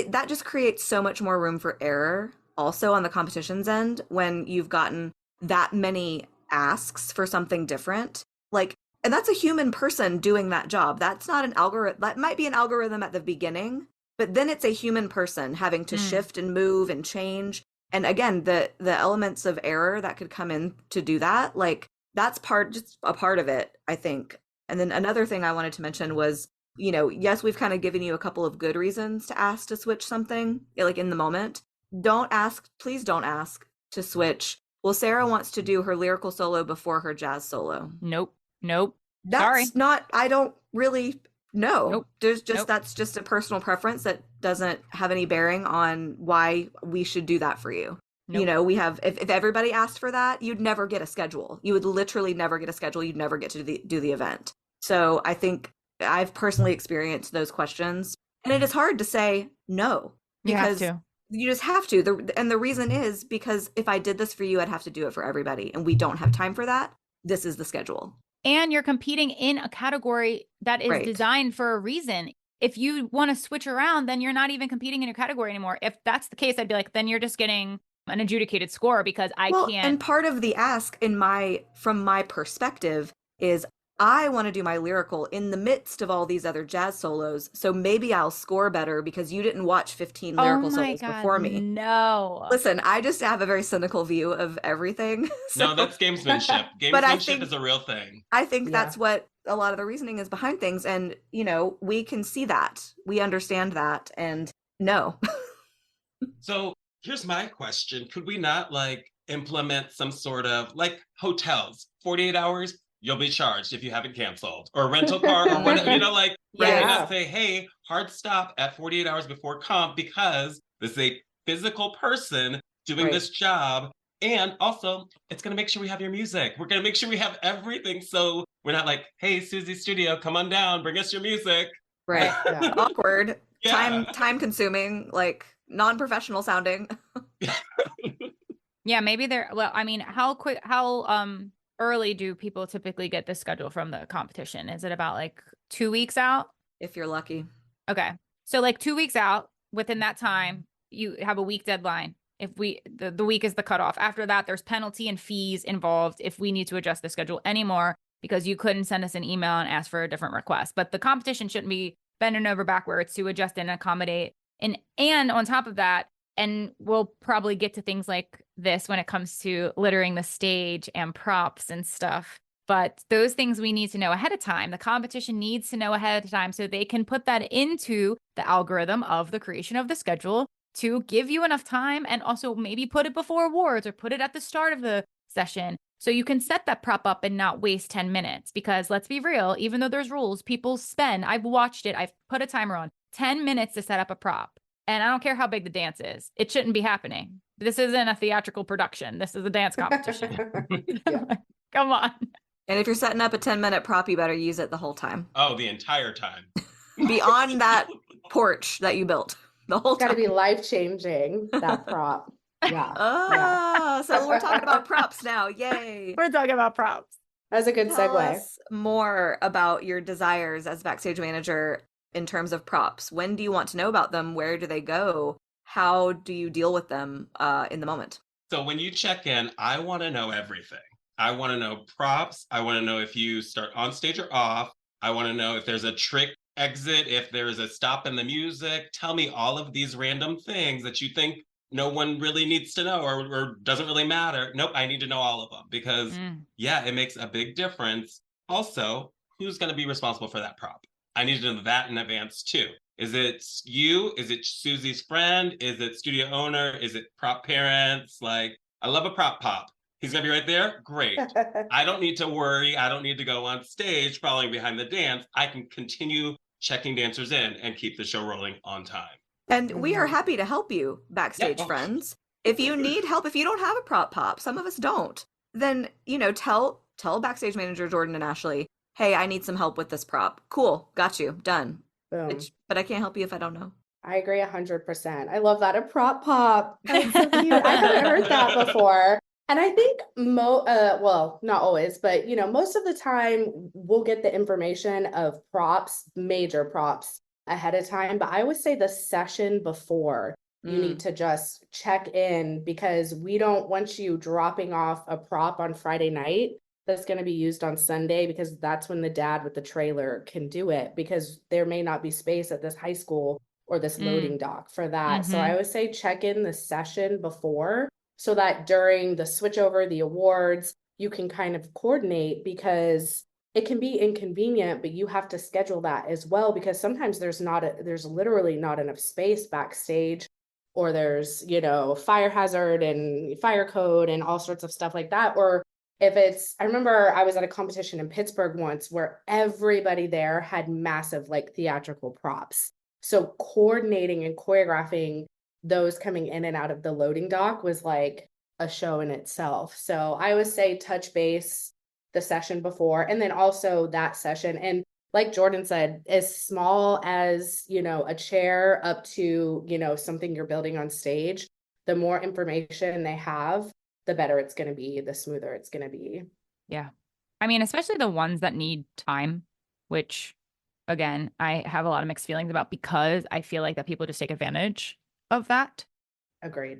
A: That just creates so much more room for error also on the competition's end when you've gotten that many asks for something different. Like, and that's a human person doing that job. That's not an algorithm. That might be an algorithm at the beginning, but then it's a human person having to shift and move and change. And again, the elements of error that could come in to do that, like that's just a part of it, I think. And then another thing I wanted to mention was, yes, we've kind of given you a couple of good reasons to ask to switch something, like in the moment. Please don't ask to switch. Well, Sarah wants to do her lyrical solo before her jazz solo.
B: Nope.
A: That's not, I don't really know.
B: Nope.
A: There's just, that's just a personal preference that doesn't have any bearing on why we should do that for you. Nope. We have, if everybody asked for that, you'd never get a schedule. You would literally never get a schedule. You'd never get to do the event. So I think I've personally experienced those questions, and it is hard to say no because you just have to. And the reason is because if I did this for you, I'd have to do it for everybody, and we don't have time for that. This is the schedule.
B: And you're competing in a category that is designed for a reason. if you want to switch around, then you're not even competing in your category anymore. If that's the case, I'd be like, then you're just getting an adjudicated score because I can't.
A: And part of the ask from my perspective is I want to do my lyrical in the midst of all these other jazz solos. So maybe I'll score better because you didn't watch 15 lyrical solos before me.
B: No.
A: Listen, I just have a very cynical view of everything.
D: No, that's gamesmanship. Gamesmanship is a real thing.
A: I think that's what a lot of the reasoning is behind things. And, we can see that. We understand that. And no.
D: So here's my question. Could we not implement some sort of hotels, 48 hours, you'll be charged if you haven't canceled, or rental car or whatever, not say, hey, hard stop at 48 hours before comp because this is a physical person doing this job. And also, it's going to make sure we have your music. We're going to make sure we have everything. So we're not like, hey, Susie Studio, come on down, bring us your music.
A: Right. Awkward. Time consuming, non-professional sounding.
B: Yeah, maybe how early do people typically get the schedule from the competition? Is it about 2 weeks out?
A: If you're lucky.
B: Okay. So 2 weeks out, within that time, you have a week deadline. If the week is the cutoff. After that, there's penalty and fees involved if we need to adjust the schedule anymore because you couldn't send us an email and ask for a different request. But the competition shouldn't be bending over backwards to adjust and accommodate. And on top of that, and we'll probably get to things like this when it comes to littering the stage and props and stuff. But those things we need to know ahead of time. The competition needs to know ahead of time so they can put that into the algorithm of the creation of the schedule to give you enough time, and also maybe put it before awards or put it at the start of the session so you can set that prop up and not waste 10 minutes. Because let's be real, even though there's rules, people spend, I've watched it, I've put a timer on, 10 minutes to set up a prop. And I don't care how big the dance is. It shouldn't be happening. This isn't a theatrical production. This is a dance competition. Come on.
A: And if you're setting up a 10-minute prop, you better use it the whole time.
D: Oh, the entire time.
A: Beyond that porch that you built. The whole time.
E: It's got to be life-changing, that prop. Yeah.
A: So we're talking about props now. Yay.
B: We're talking about props.
E: That's a good
A: Tell
E: segue.
A: us more about your desires as backstage manager in terms of props. When do you want to know about them? Where do they go? How do you deal with them in the moment?
D: So when you check in, I want to know everything. I want to know props. I want to know if you start on stage or off. I want to know if there's a trick exit, if there's a stop in the music. Tell me all of these random things that you think no one really needs to know or doesn't really matter. Nope, I need to know all of them because, it makes a big difference. Also, who's going to be responsible for that prop? I need to know that in advance too. Is it you? Is it Susie's friend? Is it studio owner? Is it prop parents? I love a prop pop. He's going to be right there? Great. I don't need to worry. I don't need to go on stage following behind the dance. I can continue checking dancers in and keep the show rolling on time.
A: And we are happy to help you, backstage friends. If you need help, if you don't have a prop pop, some of us don't, then, tell backstage manager Jordan and Ashley, hey, I need some help with this prop. Cool. Got you. Done.
E: Boom.
A: But I can't help you if I don't know.
E: I agree 100%. I love that. A prop pop. That's so cute. I haven't heard that before. And I think well, not always, but most of the time we'll get the information of props, major props ahead of time. But I would say the session before you need to just check in because we don't want you dropping off a prop on Friday night that's going to be used on Sunday because that's when the dad with the trailer can do it because there may not be space at this high school or this loading dock for that. So I would say check in the session before so that during the switchover, the awards, you can kind of coordinate because it can be inconvenient, but you have to schedule that as well because sometimes there's literally not enough space backstage or there's, fire hazard and fire code and all sorts of stuff like that. Or I remember I was at a competition in Pittsburgh once where everybody there had massive theatrical props. So coordinating and choreographing those coming in and out of the loading dock was like a show in itself. So I would say touch base the session before and then also that session. And like Jordan said, as small as, a chair up to, something you're building on stage, the more information they have, the better it's going to be, the smoother it's going to be.
B: Yeah. I mean, especially the ones that need time, which again, I have a lot of mixed feelings about, because I feel like that people just take advantage of that.
E: Agreed.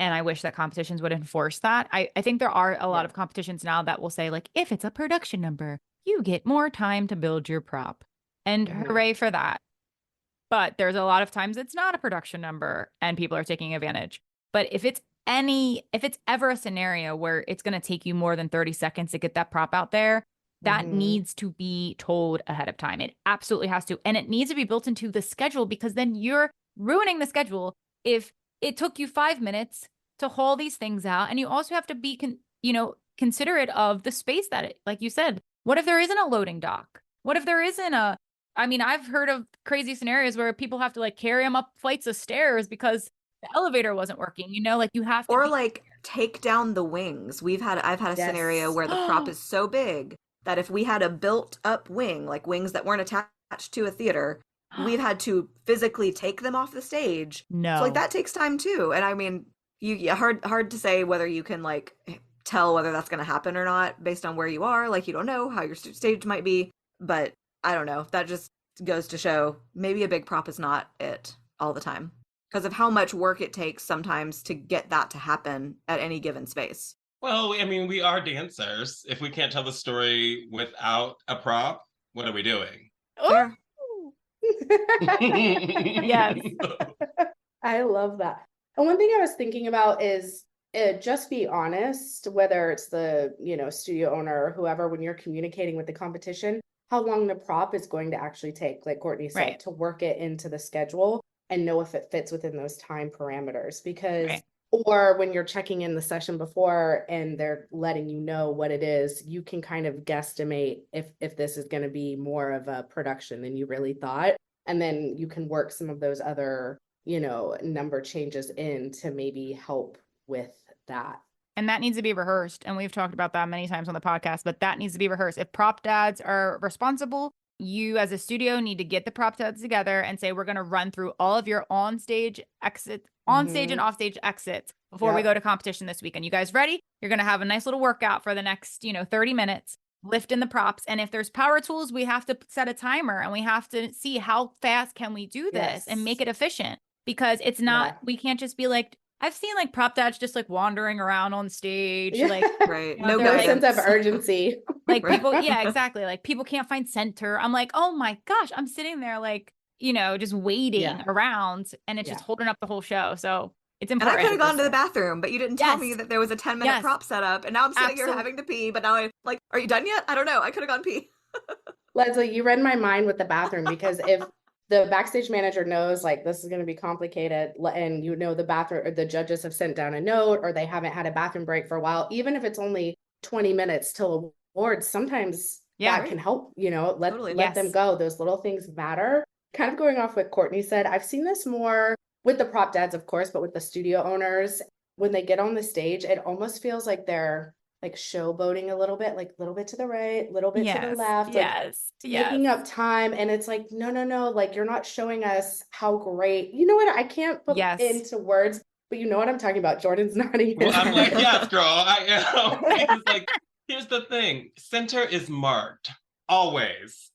B: And I wish that competitions would enforce that. I think there are a lot of competitions now that will say, like, if it's a production number, you get more time to build your prop. And hooray for that. But there's a lot of times it's not a production number and people are taking advantage. But if it's ever a scenario where it's going to take you more than 30 seconds to get that prop out there, that needs to be told ahead of time. It absolutely has to. And it needs to be built into the schedule, because then you're ruining the schedule if it took you 5 minutes to haul these things out. And you also have to be, considerate of the space that like you said, what if there isn't a loading dock? What if there isn't I've heard of crazy scenarios where people have to like carry them up flights of stairs because the elevator wasn't working, like you have to.
A: Or like take down the wings. I've had a scenario where the prop is so big that if we had a built up wing, like wings that weren't attached to a theater, we've had to physically take them off the stage.
B: No.
A: So like that takes time too. And I mean, hard to say whether you can like tell whether that's going to happen or not based on where you are. Like you don't know how your stage might be, but I don't know. That just goes to show maybe a big prop is not it all the time because of how much work it takes sometimes to get that to happen at any given space.
D: Well, I mean, we are dancers. If we can't tell the story without a prop, what are we doing?
A: Fair.
B: Yes.
E: I love that. And one thing I was thinking about is just be honest, whether it's the, studio owner or whoever, when you're communicating with the competition, how long the prop is going to actually take, like Courtney said, to work it into the schedule and know if it fits within those time parameters. Because, or when you're checking in the session before and they're letting you know what it is, you can kind of guesstimate if this is going to be more of a production than you really thought. And then you can work some of those other, number changes in to maybe help with that.
B: And that needs to be rehearsed. And we've talked about that many times on the podcast, but that needs to be rehearsed. If prop dads are responsible, you as a studio need to get the prop dads together and say, we're going to run through all of your on-stage exits, on-stage and off-stage exits before we go to competition this weekend. You guys ready? You're going to have a nice little workout for the next, 30 minutes, lifting the props. And if there's power tools, we have to set a timer and we have to see how fast can we do this and make it efficient, because it's not, we can't just be like, I've seen like prop dads just like wandering around on stage, like
A: no
E: sense of urgency.
B: Like people, exactly. Like people can't find center. I'm like, oh my gosh, I'm sitting there like, just waiting around, and it's just holding up the whole show. So it's important.
A: And I could have gone to the bathroom, but you didn't tell me that there was a 10-minute prop set up, and now I'm sitting here having to pee. But now I'm like, are you done yet? I don't know. I could have gone pee.
E: Lesley, you read my mind with the bathroom, because if the backstage manager knows like this is going to be complicated, and the bathroom or the judges have sent down a note, or they haven't had a bathroom break for a while, even if it's only 20 minutes till awards, sometimes that can help, let them go. Those little things matter. Kind of going off what Courtney said, I've seen this more with the prop dads, of course, but with the studio owners, when they get on the stage, it almost feels like they're like showboating a little bit, like a little bit to the right, a little bit to the left, taking up time. And it's like, no, like you're not showing us how great, you know what? I can't put into words, but you know what I'm talking about. Jordan's nodding.
D: Well, I'm like, yes, girl, I am. Because like, here's the thing. Center is marked, always.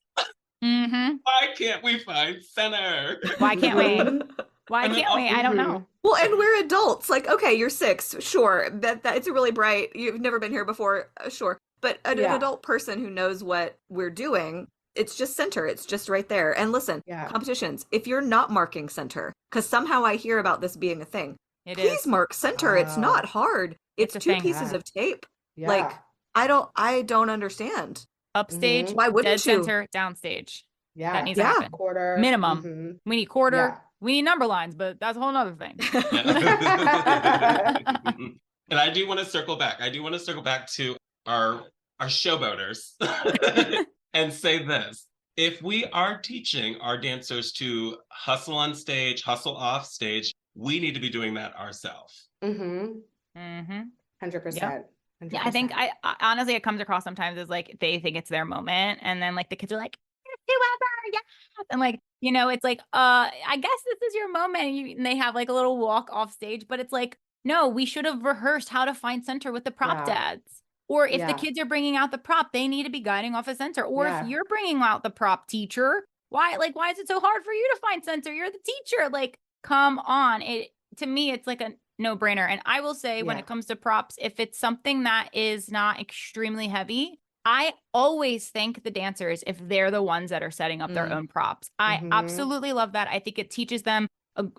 D: Why can't we find center?
B: Why can't we? Why can't we? I don't know.
A: Well, and we're adults. Like, okay, you're 6, sure. That it's a really bright. You've never been here before, sure. But an adult person who knows what we're doing, it's just center. It's just right there. And listen, competitions. If you're not marking center, because somehow I hear about this being a thing, please mark center. It's not hard. It's 2 pieces of tape. Like, I don't understand.
B: Upstage,
A: why wouldn't
B: dead
A: you?
B: Center, downstage.
E: Yeah,
B: that needs to happen.
E: Quarter
B: minimum. We need quarter. Yeah. We need number lines, but that's a whole nother thing.
D: And I do want to circle back. To our showboaters and say this: if we are teaching our dancers to hustle on stage, hustle off stage, we need to be doing that ourselves.
E: 100%.
B: Yeah, I think I honestly, it comes across sometimes as like they think it's their moment, and then like the kids are like, whoever, and like, it's like, I guess this is your moment, and they have like a little walk off stage, but it's like, no, we should have rehearsed how to find center with the prop dads. Or if the
E: Yeah.
B: kids are bringing out the prop, they need to be guiding off a center. Or if
E: Yeah.
B: you're bringing out the prop, teacher, why is it so hard for you to find center? You're the teacher. Like, come on. To me, it's like a no-brainer. And I will say when
E: Yeah.
B: it comes to props, if it's something that is not extremely heavy, I always thank the dancers if they're the ones that are setting up their own props. I absolutely love that. I think it teaches them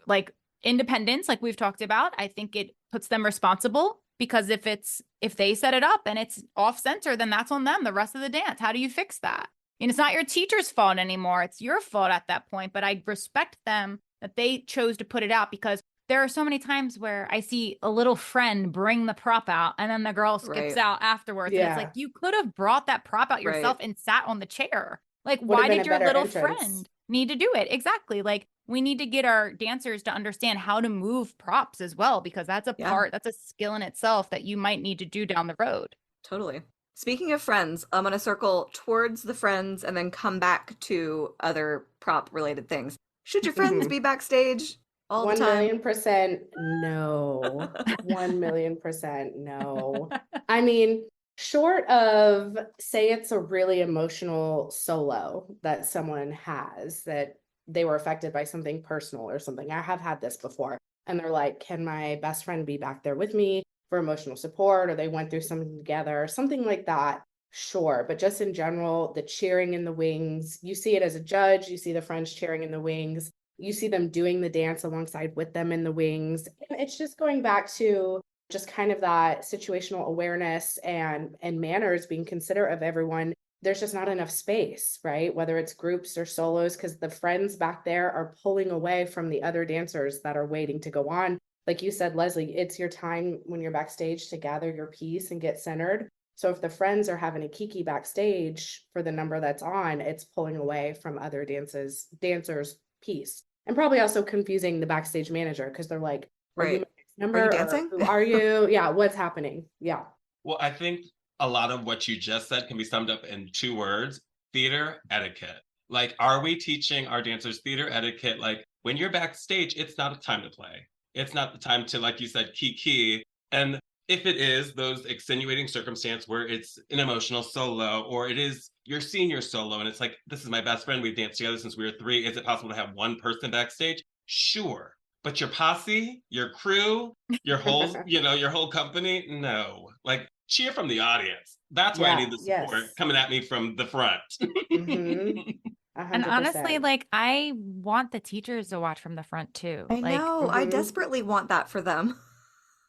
B: like independence, like we've talked about. I think it puts them responsible, because if they set it up and it's off center, then that's on them the rest of the dance. How do you fix that? And it's not your teacher's fault anymore. It's your fault at that point. But I respect them that they chose to put it out, because there are so many times where I see a little friend bring the prop out and then the girl skips out afterwards. And it's like, you could have brought that prop out yourself and sat on the chair. Like, why did your little friend need to do it? Exactly. Like, we need to get our dancers to understand how to move props as well, because that's that's a skill in itself that you might need to do down the road.
A: Totally. Speaking of friends, I'm going to circle towards the friends and then come back to other prop related things. Should your friends be backstage all the time?
E: 1,000,000% no. 1,000,000% no. I mean, short of, say it's a really emotional solo that someone has, that they were affected by something personal or something. I have had this before. And they're like, can my best friend be back there with me for emotional support? Or they went through something together, something like that. Sure. But just in general, the cheering in the wings, you see it as a judge, you see the friends cheering in the wings, you see them doing the dance alongside with them in the wings. And it's just going back to just kind of that situational awareness and manners, being considerate of everyone. There's just not enough space, right? Whether it's groups or solos, because the friends back there are pulling away from the other dancers that are waiting to go on. Like you said, Lesley, it's your time when you're backstage to gather your piece and get centered. So if the friends are having a kiki backstage for the number that's on, it's pulling away from other dancers' piece. And probably also confusing the backstage manager, because they're like, are you my next number?
A: Are you dancing?
E: Who are you? Yeah, what's happening? Yeah.
D: Well, I think a lot of what you just said can be summed up in 2 words: theater etiquette. Like, are we teaching our dancers theater etiquette? Like, when you're backstage, it's not a time to play. It's not the time to, like you said, kiki. And if it is those extenuating circumstance where it's an emotional solo, or it is your senior solo, and it's like, this is my best friend, we've danced together since we were 3. Is it possible to have one person backstage? Sure. But your posse, your crew, your whole, your whole company, no. Like, cheer from the audience. That's why I need the support coming at me from the front.
B: And honestly, like, I want the teachers to watch from the front too.
A: I know. I desperately want that for them.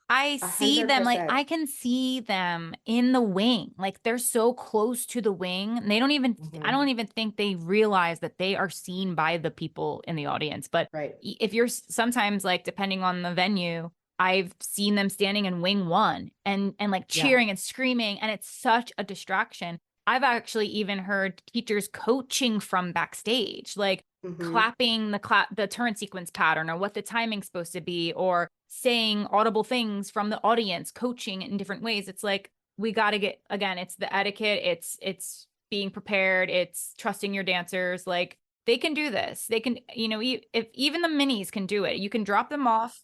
B: I see them, like, I can see them in the wing. Like, they're so close to the wing. And they don't even, I don't even think they realize that they are seen by the people in the audience. But if you're sometimes, like, depending on the venue, I've seen them standing in wing 1 and like cheering and screaming. And it's such a distraction. I've actually even heard teachers coaching from backstage, like clapping the turn sequence pattern, or what the timing's supposed to be, or saying audible things from the audience, coaching in different ways. It's like, we got to get, again, it's the etiquette, it's being prepared, it's trusting your dancers. Like, they can do this. They can, if even the minis can do it, you can drop them off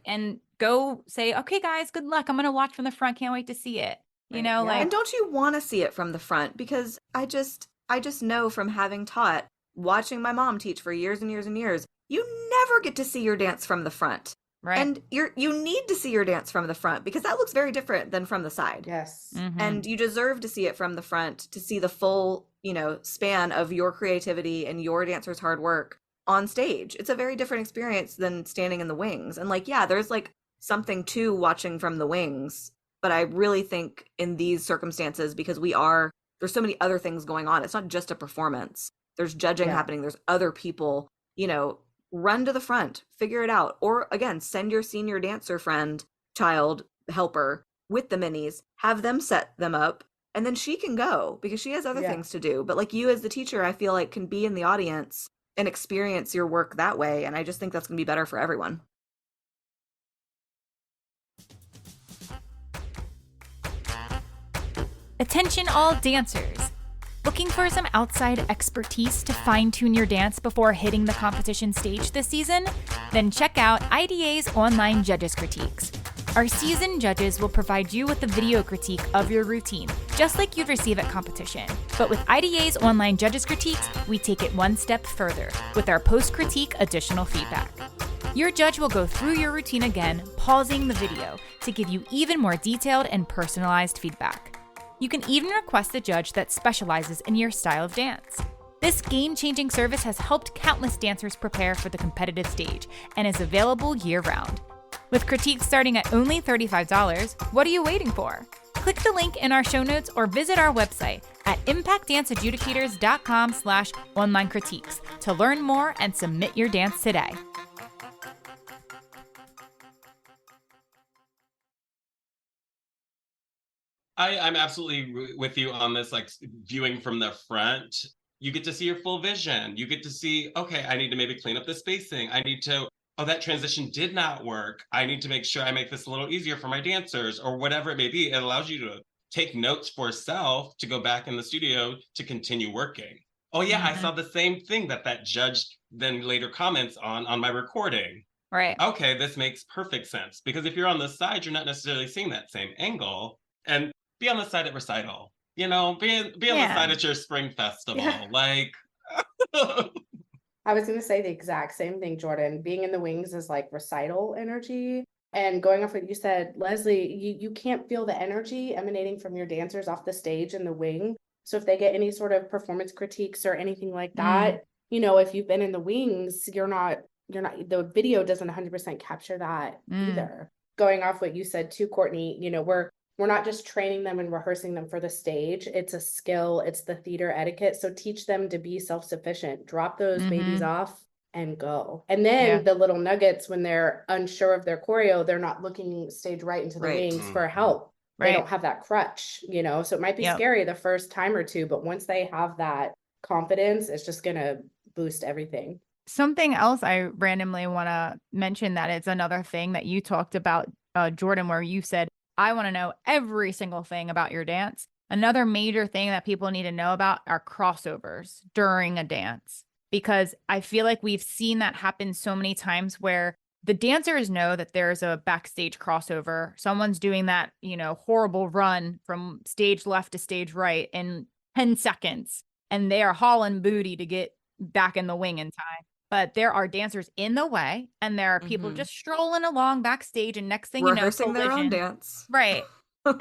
B: and go say, okay, guys, good luck. I'm going to watch from the front. Can't wait to see it. Like,
A: and don't you want to see it from the front? Because I just know from having taught, watching my mom teach for years and years and years, you never get to see your dance from the front.
B: Right.
A: And you need to see your dance from the front, because that looks very different than from the side.
E: Yes.
A: And you deserve to see it from the front, to see the full, span of your creativity and your dancers' hard work on stage. It's a very different experience than standing in the wings. And like, yeah, there's like something to watching from the wings. But I really think in these circumstances, because there's so many other things going on. It's not just a performance. There's judging happening. There's other people, run to the front, figure it out. Or again, send your senior dancer friend, child, helper with the minis, have them set them up, and then she can go because she has other things to do. But like, you as the teacher, I feel like, can be in the audience and experience your work that way. And I just think that's going to be better for everyone.
B: Attention all dancers. Looking for some outside expertise to fine-tune your dance before hitting the competition stage this season? Then check out IDA's online judges critiques. Our seasoned judges will provide you with a video critique of your routine, just like you'd receive at competition. But with IDA's online judges critiques, we take it one step further with our post-critique additional feedback. Your judge will go through your routine again, pausing the video to give you even more detailed and personalized feedback. You can even request a judge that specializes in your style of dance. This game-changing service has helped countless dancers prepare for the competitive stage and is available year-round. With critiques starting at only $35, what are you waiting for? Click the link in our show notes or visit our website at impactdanceadjudicators.com/online critiques to learn more and submit your dance today.
D: I'm absolutely with you on this, like viewing from the front. You get to see your full vision. You get to see, okay, I need to maybe clean up the spacing. I need to, oh, that transition did not work. I need to make sure I make this a little easier for my dancers or whatever it may be. It allows you to take notes for self to go back in the studio to continue working. Oh yeah, I saw the same thing that judge then later comments on my recording.
B: Right.
D: Okay, this makes perfect sense. Because if you're on the side, you're not necessarily seeing that same angle. And be on the side at recital, be on the side at your spring festival.
E: Yeah.
D: Like,
E: I was going to say the exact same thing, Jordan. Being in the wings is like recital energy. And going off what you said, Lesley, you can't feel the energy emanating from your dancers off the stage in the wing. So if they get any sort of performance critiques or anything like that, if you've been in the wings, the video doesn't 100% capture that either. Going off what you said too, Courtney, we're not just training them and rehearsing them for the stage. It's a skill. It's the theater etiquette. So teach them to be self-sufficient. Drop those babies off and go. And then the little nuggets, when they're unsure of their choreo, they're not looking stage right into the wings for help. They don't have that crutch, so it might be scary the first time or two, but once they have that confidence, it's just going to boost everything.
B: Something else I randomly want to mention that it's another thing that you talked about, Jordan, where you said, I want to know every single thing about your dance. Another major thing that people need to know about are crossovers during a dance, because I feel like we've seen that happen so many times where the dancers know that there's a backstage crossover. Someone's doing that, horrible run from stage left to stage right in 10 seconds, and they are hauling booty to get back in the wing in time. But there are dancers in the way, and there are people just strolling along backstage, and next thing
A: rehearsing their own dance.
B: Right.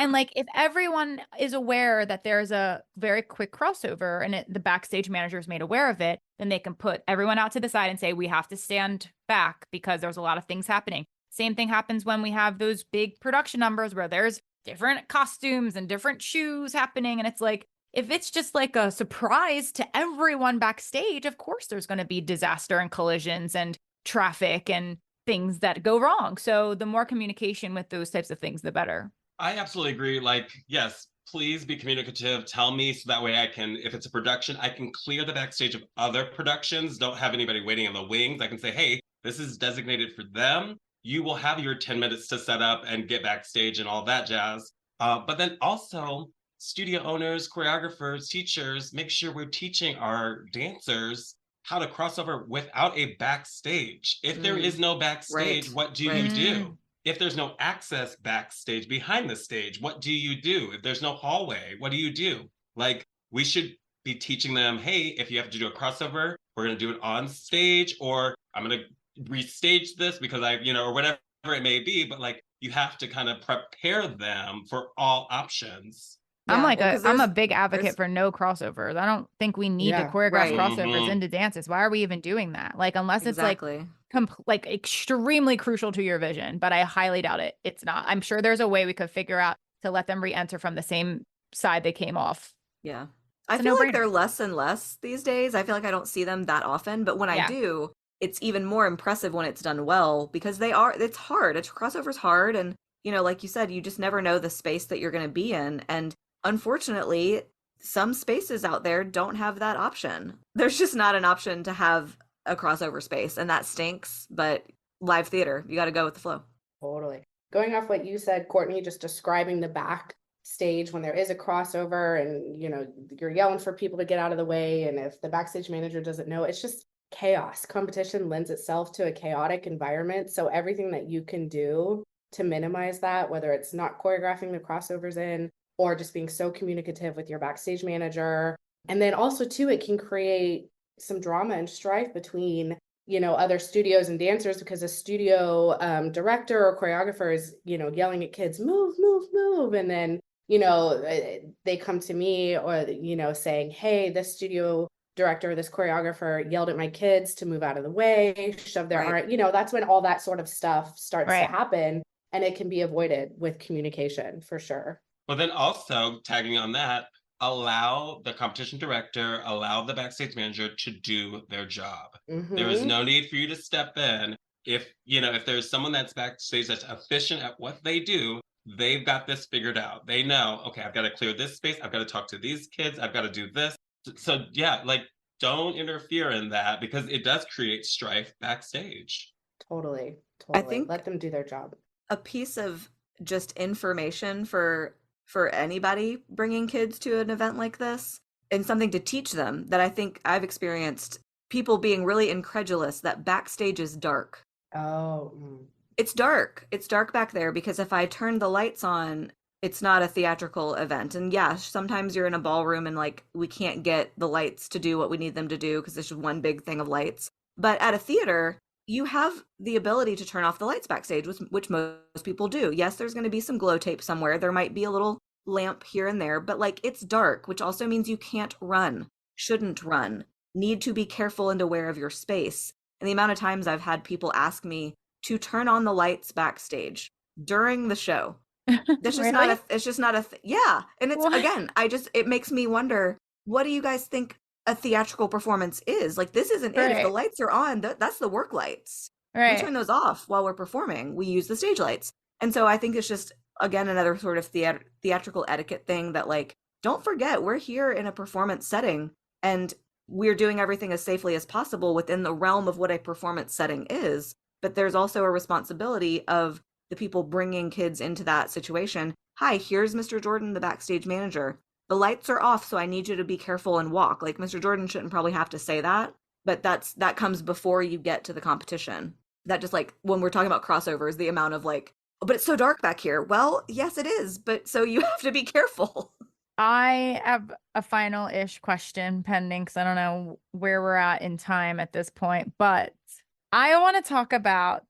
B: And like, if everyone is aware that there's a very quick crossover and the backstage manager is made aware of it, then they can put everyone out to the side and say, we have to stand back because there's a lot of things happening. Same thing happens when we have those big production numbers where there's different costumes and different shoes happening. And it's like, if it's just like a surprise to everyone backstage, of course there's going to be disaster and collisions and traffic and things that go wrong. So the more communication with those types of things, the better.
D: I absolutely agree. Like, yes, please be communicative. Tell me so that way I can, if it's a production, I can clear the backstage of other productions. Don't have anybody waiting in the wings. I can say, hey, this is designated for them. You will have your 10 minutes to set up and get backstage and all that jazz. But then also, studio owners, choreographers, teachers, make sure we're teaching our dancers how to cross over without a backstage. If there is no backstage, what do you do? If there's no access backstage behind the stage, what do you do? If there's no hallway, what do you do? Like, we should be teaching them, hey, if you have to do a crossover, we're going to do it on stage, or I'm going to restage this because or whatever it may be. But like, you have to kind of prepare them for all options.
B: I'm a big advocate for no crossovers. I don't think we need to choreograph crossovers into dances. Why are we even doing that? Like, unless it's like extremely crucial to your vision, but I highly doubt it. It's not. I'm sure there's a way we could figure out to let them re-enter from the same side they came off.
A: Yeah. I feel like they're less and less these days. I feel like I don't see them that often, but when I do, it's even more impressive when it's done well, because it's hard. A crossover's hard. And, like you said, you just never know the space that you're going to be in. And unfortunately, some spaces out there don't have that option. There's just not an option to have a crossover space, and that stinks. But live theater, you got to go with the flow.
E: Totally. Going off what you said, Courtney, just describing the backstage when there is a crossover and, you're yelling for people to get out of the way. And if the backstage manager doesn't know, it's just chaos. Competition lends itself to a chaotic environment. So everything that you can do to minimize that, whether it's not choreographing the crossovers in or just being so communicative with your backstage manager. And then also too, it can create some drama and strife between, other studios and dancers, because a studio director or choreographer is, yelling at kids, move, move, move. And then, they come to me or, saying, hey, this studio director, this choreographer yelled at my kids to move out of the way, shove their arm, that's when all that sort of stuff starts to happen, and it can be avoided with communication for sure.
D: Well, then also tagging on that, allow the competition director, allow the backstage manager to do their job. There is no need for you to step in. If there's someone that's backstage that's efficient at what they do, they've got this figured out. They know, okay, I've got to clear this space. I've got to talk to these kids. I've got to do this. So yeah, like, don't interfere in that, because it does create strife backstage.
E: Totally.
A: I think
E: let them do their job.
A: A piece of just information for anybody bringing kids to an event like this, and something to teach them, that I think I've experienced people being really incredulous that backstage is dark.
E: Oh.
A: It's dark. It's dark back there, because if I turn the lights on, it's not a theatrical event. And yeah, sometimes you're in a ballroom and like we can't get the lights to do what we need them to do because there's just one big thing of lights. But at a theater, you have the ability to turn off the lights backstage, which most people do. Yes, there's going to be some glow tape somewhere. There might be a little lamp here and there, but like, it's dark, which also means you can't run, shouldn't run, need to be careful and aware of your space. And the amount of times I've had people ask me to turn on the lights backstage during the show. That's just
B: Really?
A: it's just not yeah. And it's, again, it makes me wonder, what do you guys think a theatrical performance is? Like, this isn't it. If the lights are on, that's the work lights. We turn those off while we're performing. We use the stage lights. And so I think it's just, again, another sort of theatrical etiquette thing that, like, don't forget, we're here in a performance setting and we're doing everything as safely as possible within the realm of what a performance setting is. But there's also a responsibility of the people bringing kids into that situation. Hi, here's Mr. Jordan, the backstage manager. The lights are off, so I need you to be careful and walk. Like, Mr. Jordan shouldn't probably have to say that, but that comes before you get to the competition. That just, like, when we're talking about crossovers, the amount of like, oh, but it's so dark back here. Well, yes, it is, but so you have to be careful.
B: I have a final-ish question pending, because I don't know where we're at in time at this point, but I want to talk about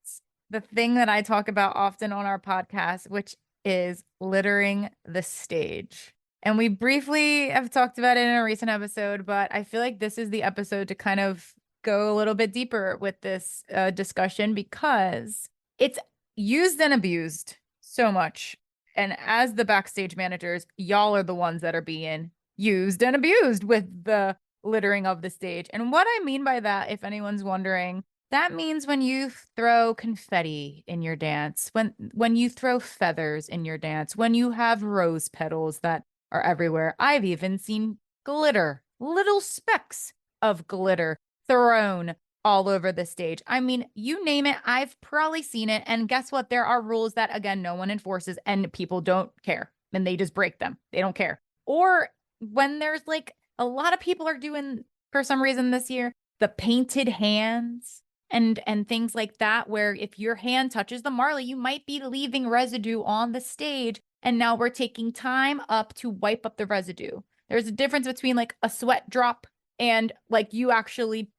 B: the thing that I talk about often on our podcast, which is littering the stage. And we briefly have talked about it in a recent episode, but I feel like this is the episode to kind of go a little bit deeper with this discussion, because it's used and abused so much. And as the backstage managers, y'all are the ones that are being used and abused with the littering of the stage. And what I mean by that, if anyone's wondering, that means when you throw confetti in your dance, when you throw feathers in your dance, when you have rose petals that are everywhere. I've even seen glitter, little specks of glitter thrown all over the stage. I mean, you name it, I've probably seen it. And guess what? There are rules that, again, no one enforces and people don't care and they just break them. They don't care. Or when there's like a lot of people are doing, for some reason this year, the painted hands and things like that, where if your hand touches the marley, you might be leaving residue on the stage. And now we're taking time up to wipe up the residue. There's a difference between like a sweat drop and like you actually,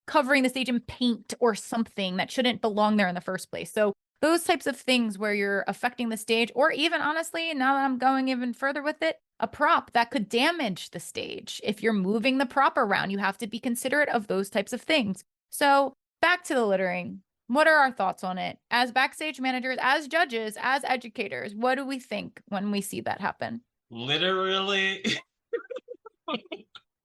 B: covering the stage in paint or something that shouldn't belong there in the first place. So those types of things where you're affecting the stage, or even honestly, now that I'm going even further with it, a prop that could damage the stage. If you're moving the prop around, you have to be considerate of those types of things. So back to the littering. What are our thoughts on it? As backstage managers, as judges, as educators, what do we think when we see that happen?
D: Literally,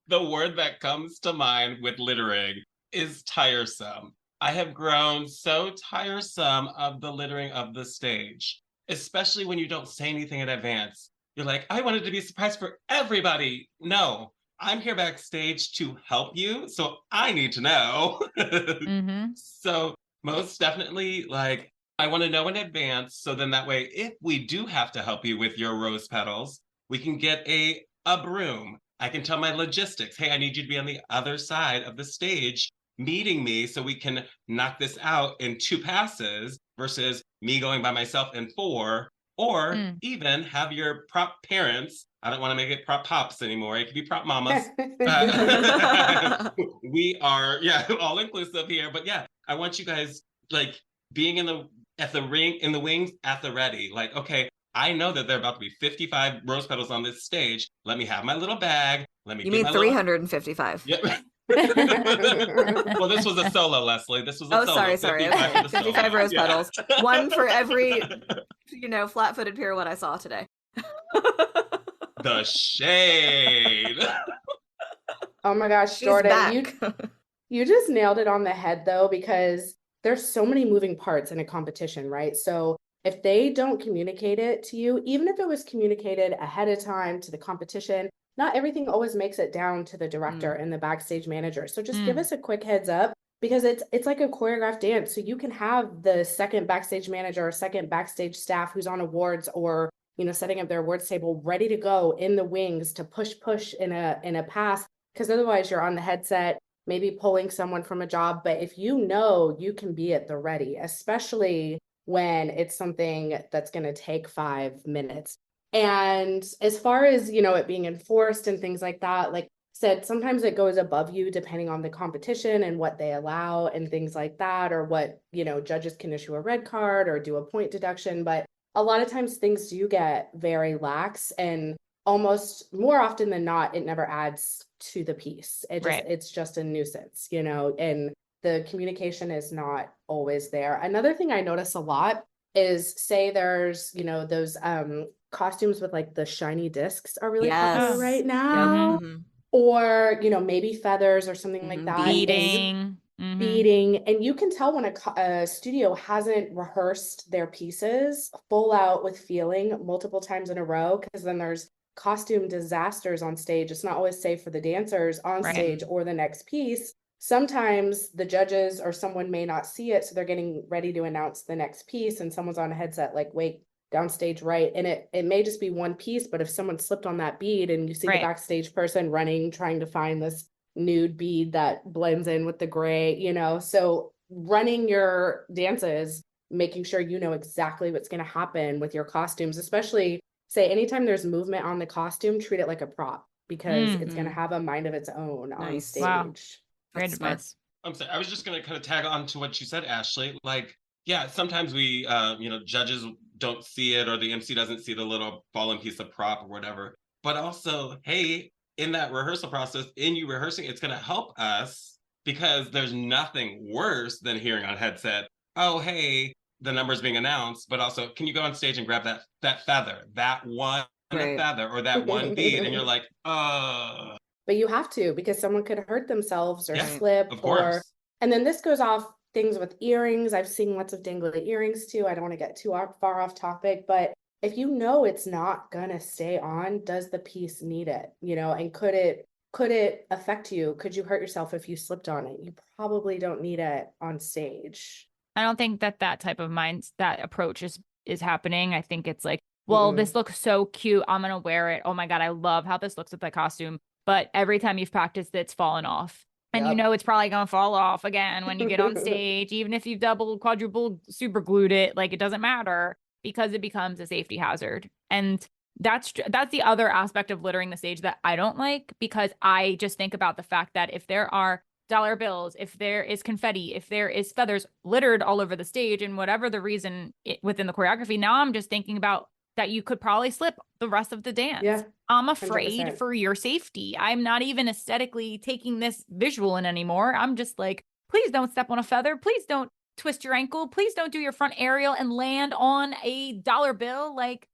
D: the word that comes to mind with littering is tiresome. I have grown so tiresome of the littering of the stage, especially when you don't say anything in advance. You're like, I wanted to be a surprise for everybody. No, I'm here backstage to help you, so I need to know. So most definitely, like, I want to know in advance, so then that way, if we do have to help you with your rose petals, we can get a broom. I can tell my logistics, hey, I need you to be on the other side of the stage meeting me so we can knock this out in 2 passes versus me going by myself in 4, or even have your prop parents. I don't want to make it prop pops anymore. It could be prop mamas. We are, all inclusive here. But yeah, I want you guys like being in the wings at the ready. Like, okay, I know that there are about to be 55 rose petals on this stage. Let me have my little bag. Let me.
A: You mean 355?
D: Yep. Well, this was a solo, Lesley. This was a solo.
A: Sorry.
D: 55
A: Okay. 55 rose petals. One for every, flat-footed pirouette I saw today.
D: The shade.
E: Oh my gosh,
A: She's
E: Jordan,
A: back.
E: you just nailed it on the head though, because there's so many moving parts in a competition, right? So if they don't communicate it to you, even if it was communicated ahead of time to the competition, not everything always makes it down to the director and the backstage manager. So just give us a quick heads up, because it's like a choreographed dance. So you can have the second backstage manager or second backstage staff who's on awards or setting up their awards table ready to go in the wings to push in a pass, because otherwise you're on the headset, maybe pulling someone from a job. But if you can be at the ready, especially when it's something that's going to take 5 minutes. And as far as, it being enforced and things like that, like said, sometimes it goes above you depending on the competition and what they allow and things like that, or what, judges can issue a red card or do a point deduction. But a lot of times things do get very lax, and almost more often than not, it never adds to the piece. It's just a nuisance, and the communication is not always there. Another thing I notice a lot is, say there's, those costumes with like the shiny discs are really popular right now. Or, maybe feathers or something like that. Beading. And you can tell when a studio hasn't rehearsed their pieces full out with feeling multiple times in a row, because then there's costume disasters on stage. It's not always safe for the dancers on stage or the next piece. Sometimes the judges or someone may not see it, so they're getting ready to announce the next piece, and someone's on a headset like, wait, downstage right, and it may just be one piece, but if someone slipped on that bead and you see the backstage person running trying to find this nude bead that blends in with the gray, so running your dances, making sure exactly what's going to happen with your costumes, especially say anytime there's movement on the costume, treat it like a prop, because it's going to have a mind of its own on stage.
B: Wow. Great advice.
D: I'm sorry, I was just going to kind of tag on to what you said, Ashley. Like, yeah, sometimes we, judges don't see it, or the MC doesn't see the little fallen piece of prop or whatever. But also, hey, in that rehearsal process, in you rehearsing, it's going to help us, because there's nothing worse than hearing on headset, oh, hey, the number's being announced, but also, can you go on stage and grab that feather, that one feather, or that one bead? And you're like,
E: But you have to, because someone could hurt themselves or slip.
D: Of course.
E: And then this goes off things with earrings. I've seen lots of dangly earrings too. I don't want to get too far off topic, but if it's not gonna stay on, does the piece need it? And could it affect you? Could you hurt yourself if you slipped on it? You probably don't need it on stage.
B: I don't think that type of that approach is happening. I think it's like, well, this looks so cute, I'm gonna wear it. Oh my God, I love how this looks with the costume. But every time you've practiced, it's fallen off. And it's probably going to fall off again when you get on stage, even if you've double, quadruple, super glued it, like it doesn't matter, because it becomes a safety hazard. And that's the other aspect of littering the stage that I don't like, because I just think about the fact that if there are dollar bills, if there is confetti, if there is feathers littered all over the stage, and whatever the reason within the choreography, now I'm just thinking about that you could probably slip the rest of the dance.
E: Yeah,
B: I'm afraid 100%. For your safety. I'm not even aesthetically taking this visual in anymore. I'm just like, please don't step on a feather. Please don't twist your ankle. Please don't do your front aerial and land on a dollar bill. Like,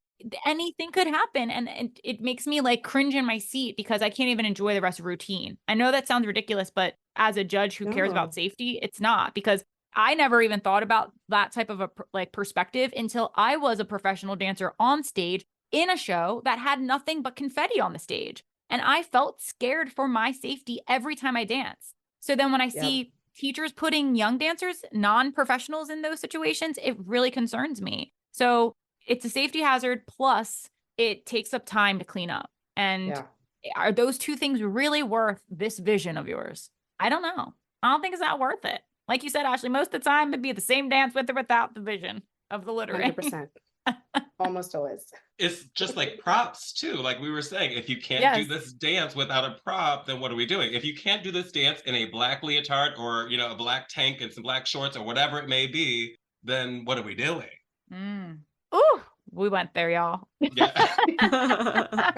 B: anything could happen. And it makes me like cringe in my seat, because I can't even enjoy the rest of routine. I know that sounds ridiculous, but as a judge who cares about safety, it's not, because I never even thought about that type of a perspective until I was a professional dancer on stage in a show that had nothing but confetti on the stage. And I felt scared for my safety every time I danced. So then when I see teachers putting young dancers, non-professionals, in those situations, it really concerns me. So it's a safety hazard, plus it takes up time to clean up. And are those two things really worth this vision of yours? I don't know. I don't think it's that worth it. Like you said, Ashley, most of the time it'd be the same dance with or without the vision of the littering.
E: 100%. Almost always.
D: It's just like props too. Like we were saying, if you can't do
B: Yes.
D: this dance without a prop, then what are we doing? If you can't do this dance in a black leotard or, a black tank and some black shorts or whatever it may be, then what are we doing?
B: Ooh, we went there, y'all.
D: Yeah.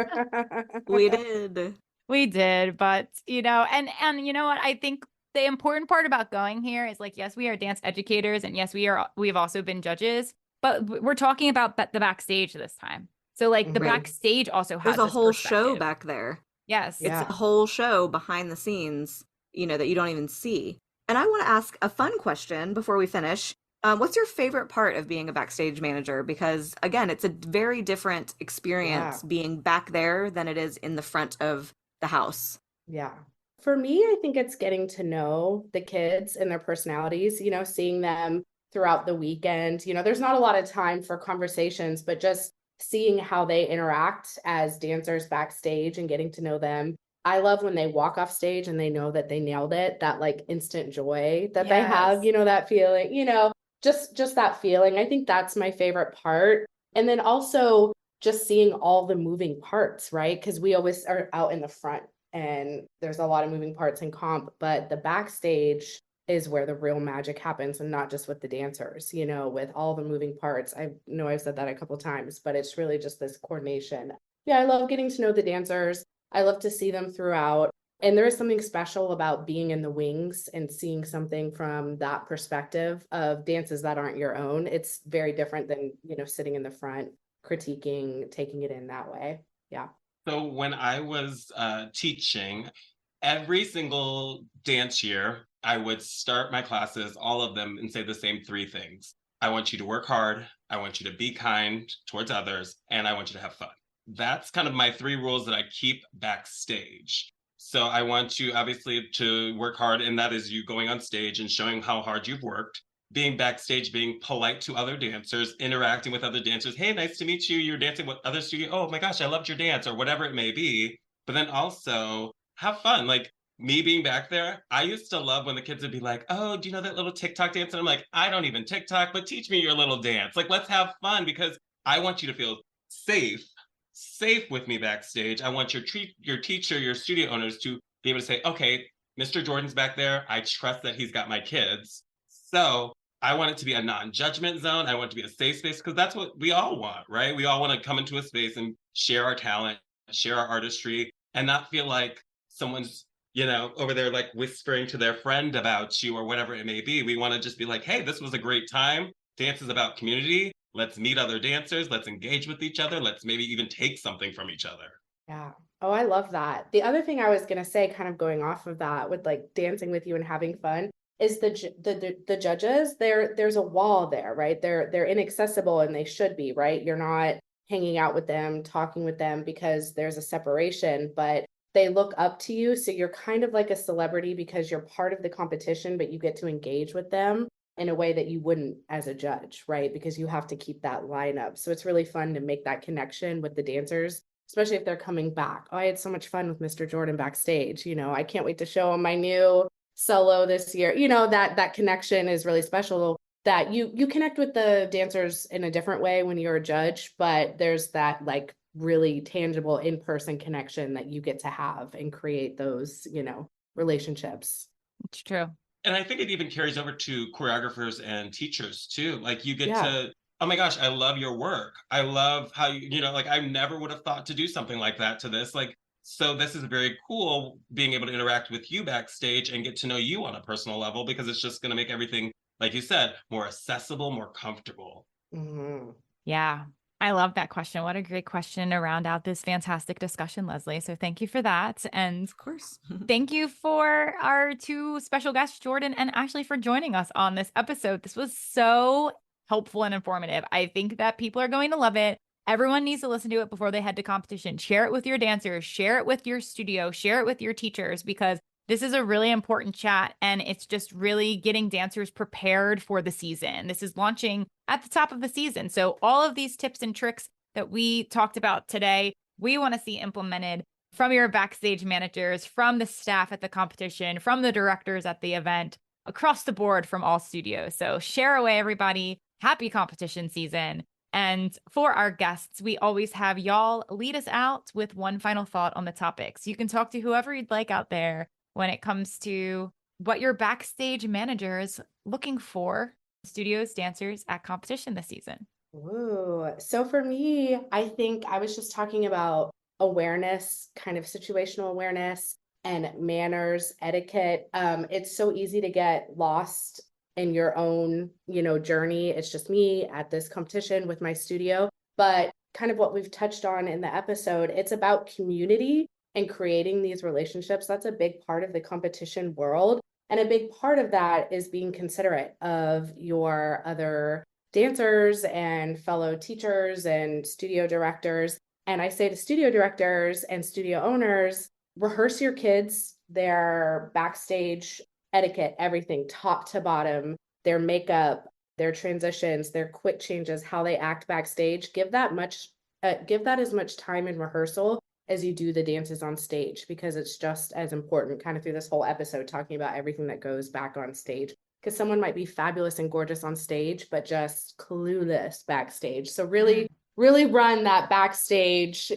A: We did.
B: We did, but and you know what? I think the important part about going here is like, yes, we are dance educators, and yes, we've also been judges, but we're talking about the backstage this time. So like the backstage also has
A: There's a
B: this
A: whole show
B: perspective.
A: back there.
B: Yes.
A: It's a whole show behind the scenes, that you don't even see. And I want to ask a fun question before we finish. What's your favorite part of being a backstage manager? Because again, it's a very different experience being back there than it is in the front of the house.
E: Yeah. For me, I think it's getting to know the kids and their personalities, seeing them throughout the weekend. There's not a lot of time for conversations, but just seeing how they interact as dancers backstage and getting to know them. I love when they walk off stage and they know that they nailed it, that like instant joy that they have, that feeling, just that feeling. I think that's my favorite part. And then also just seeing all the moving parts, right? Because we always are out in the front and there's a lot of moving parts in comp, but the backstage is where the real magic happens, and not just with the dancers, with all the moving parts. I know I've said that a couple times, but it's really just this coordination. Yeah, I love getting to know the dancers. I love to see them throughout. And there is something special about being in the wings and seeing something from that perspective of dances that aren't your own. It's very different than, sitting in the front, critiquing, taking it in that way. Yeah.
D: So when I was teaching, every single dance year, I would start my classes, all of them, and say the same three things. I want you to work hard. I want you to be kind towards others. And I want you to have fun. That's kind of my three rules that I keep backstage. So I want you obviously to work hard. And that is you going on stage and showing how hard you've worked. Being backstage, being polite to other dancers, interacting with other dancers. Hey, nice to meet you. You're dancing with other studio. Oh my gosh, I loved your dance, or whatever it may be. But then also have fun. Like me being back there, I used to love when the kids would be like, oh, do you know that little TikTok dance? And I'm like, I don't even TikTok, but teach me your little dance. Like, let's have fun, because I want you to feel safe with me backstage. I want your teacher, your studio owners to be able to say, okay, Mr. Jordan's back there. I trust that he's got my kids. So I want it to be a non-judgment zone. I want it to be a safe space, because that's what we all want, right? We all want to come into a space and share our talent, share our artistry, and not feel like someone's, over there like whispering to their friend about you or whatever it may be. We want to just be like, hey, this was a great time. Dance is about community. Let's meet other dancers. Let's engage with each other. Let's maybe even take something from each other.
E: Yeah. Oh, I love that. The other thing I was going to say, kind of going off of that with like dancing with you and having fun, is the judges, there's a wall there, right? They're inaccessible, and they should be, right? You're not hanging out with them, talking with them, because there's a separation, but they look up to you. So you're kind of like a celebrity because you're part of the competition, but you get to engage with them in a way that you wouldn't as a judge, right? Because you have to keep that lineup. So it's really fun to make that connection with the dancers, especially if they're coming back. Oh, I had so much fun with Mr. Jordan backstage. I can't wait to show him my new solo this year. That connection is really special, that you connect with the dancers in a different way when you're a judge, but there's that like really tangible in-person connection that you get to have and create those, relationships.
B: It's true.
D: And I think it even carries over to choreographers and teachers too. Like you get to, oh my gosh, I love your work. I love how like I never would have thought to do something like that to this. Like, so this is very cool being able to interact with you backstage and get to know you on a personal level, because it's just going to make everything, like you said, more accessible, more comfortable.
E: Mm-hmm.
B: Yeah. I love that question. What a great question to round out this fantastic discussion, Lesley. So thank you for that. And
A: Of course.
B: thank you for our two special guests, Jordan and Ashley, for joining us on this episode. This was so helpful and informative. I think that people are going to love it. Everyone needs to listen to it before they head to competition. Share it with your dancers, share it with your studio, share it with your teachers, because this is a really important chat, and it's just really getting dancers prepared for the season. This is launching at the top of the season. So all of these tips and tricks that we talked about today, we want to see implemented from your backstage managers, from the staff at the competition, from the directors at the event, across the board from all studios. So share away, everybody. Happy competition season. And for our guests, we always have y'all lead us out with one final thought on the topics. You can talk to whoever you'd like out there when it comes to what your backstage manager is looking for studios, dancers at competition this season.
E: Ooh, so for me, I think I was just talking about awareness, kind of situational awareness and manners, etiquette. It's so easy to get lost in your own, journey. It's just me at this competition with my studio. But kind of what we've touched on in the episode, it's about community and creating these relationships. That's a big part of the competition world. And a big part of that is being considerate of your other dancers and fellow teachers and studio directors. And I say to studio directors and studio owners, rehearse your kids, their backstage etiquette, everything top to bottom, their makeup, their transitions, their quick changes, how they act backstage. Give that as much time in rehearsal as you do the dances on stage, because it's just as important, kind of through this whole episode, talking about everything that goes back on stage. Because someone might be fabulous and gorgeous on stage, but just clueless backstage. So really run that backstage,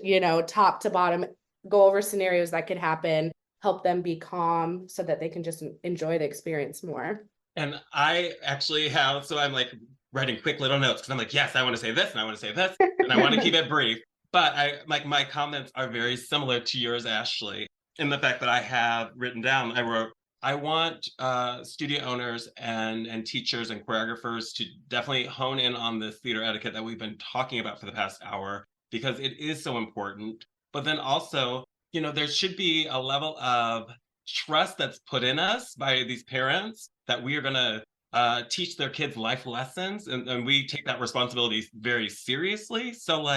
E: top to bottom, go over scenarios that could happen, help them be calm so that they can just enjoy the experience more.
D: And I actually so I'm like writing quick little notes because I'm like, yes, I want to say this and I want to say this and I want to keep it brief. But my comments are very similar to yours, Ashley, in the fact that I have written down, I want studio owners and teachers and choreographers to definitely hone in on this theater etiquette that we've been talking about for the past hour, because it is so important. But then also, there should be a level of trust that's put in us by these parents that we are going to teach their kids life lessons. And we take that responsibility very seriously. So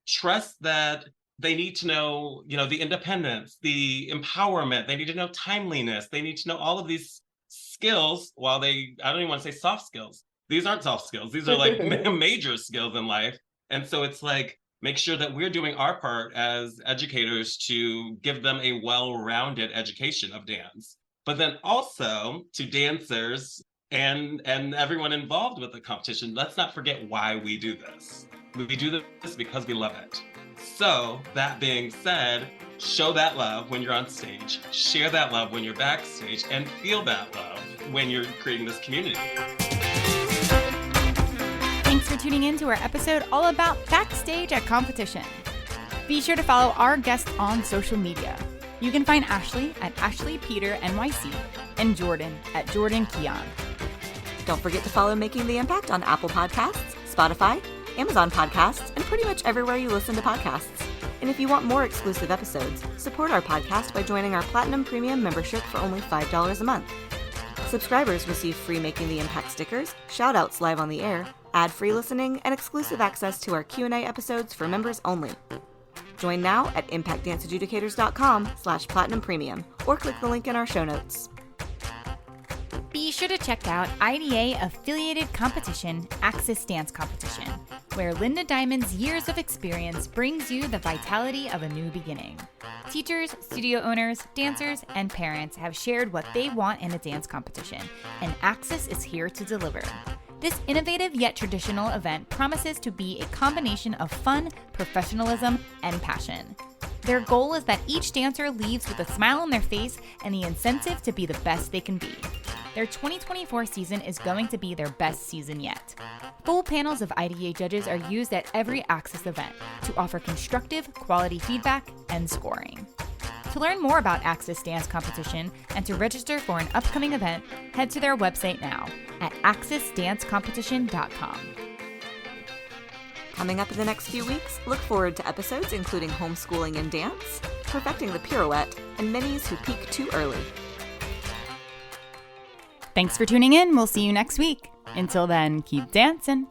D: trust that they need to know, the independence, the empowerment. They need to know timeliness. They need to know all of these skills I don't even want to say soft skills. These aren't soft skills. These are major skills in life. And so it's make sure that we're doing our part as educators to give them a well-rounded education of dance. But then also to dancers and everyone involved with the competition, let's not forget why we do this. We do this because we love it. So that being said, show that love when you're on stage, share that love when you're backstage, and feel that love when you're creating this community.
B: Thanks for tuning in to our episode all about backstage at competition. Be sure to follow our guests on social media. You can find Ashley at Ashley Peter NYC and Jordan at Jordan Keyon.
A: Don't forget to follow Making the Impact on Apple Podcasts, Spotify, Amazon Podcasts, and pretty much everywhere you listen to podcasts. And if you want more exclusive episodes, support our podcast by joining our Platinum Premium membership for only $5 a month. Subscribers receive free Making the Impact stickers, shout-outs live on the air, ad-free listening, and exclusive access to our Q&A episodes for members only. Join now at impactdanceadjudicators.com/platinum premium or click the link in our show notes.
B: Be sure to check out IDA-affiliated competition, Axis Dance Competition, where Linda Diamond's years of experience brings you the vitality of a new beginning. Teachers, studio owners, dancers, and parents have shared what they want in a dance competition, and Axis is here to deliver. This innovative yet traditional event promises to be a combination of fun, professionalism, and passion. Their goal is that each dancer leaves with a smile on their face and the incentive to be the best they can be. Their 2024 season is going to be their best season yet. Full panels of IDA judges are used at every Axis event to offer constructive, quality feedback and scoring. To learn more about Axis Dance Competition and to register for an upcoming event, head to their website now at axisdancecompetition.com.
A: Coming up in the next few weeks, look forward to episodes including homeschooling and dance, perfecting the pirouette, and minis who peak too early.
B: Thanks for tuning in. We'll see you next week. Until then, keep dancing.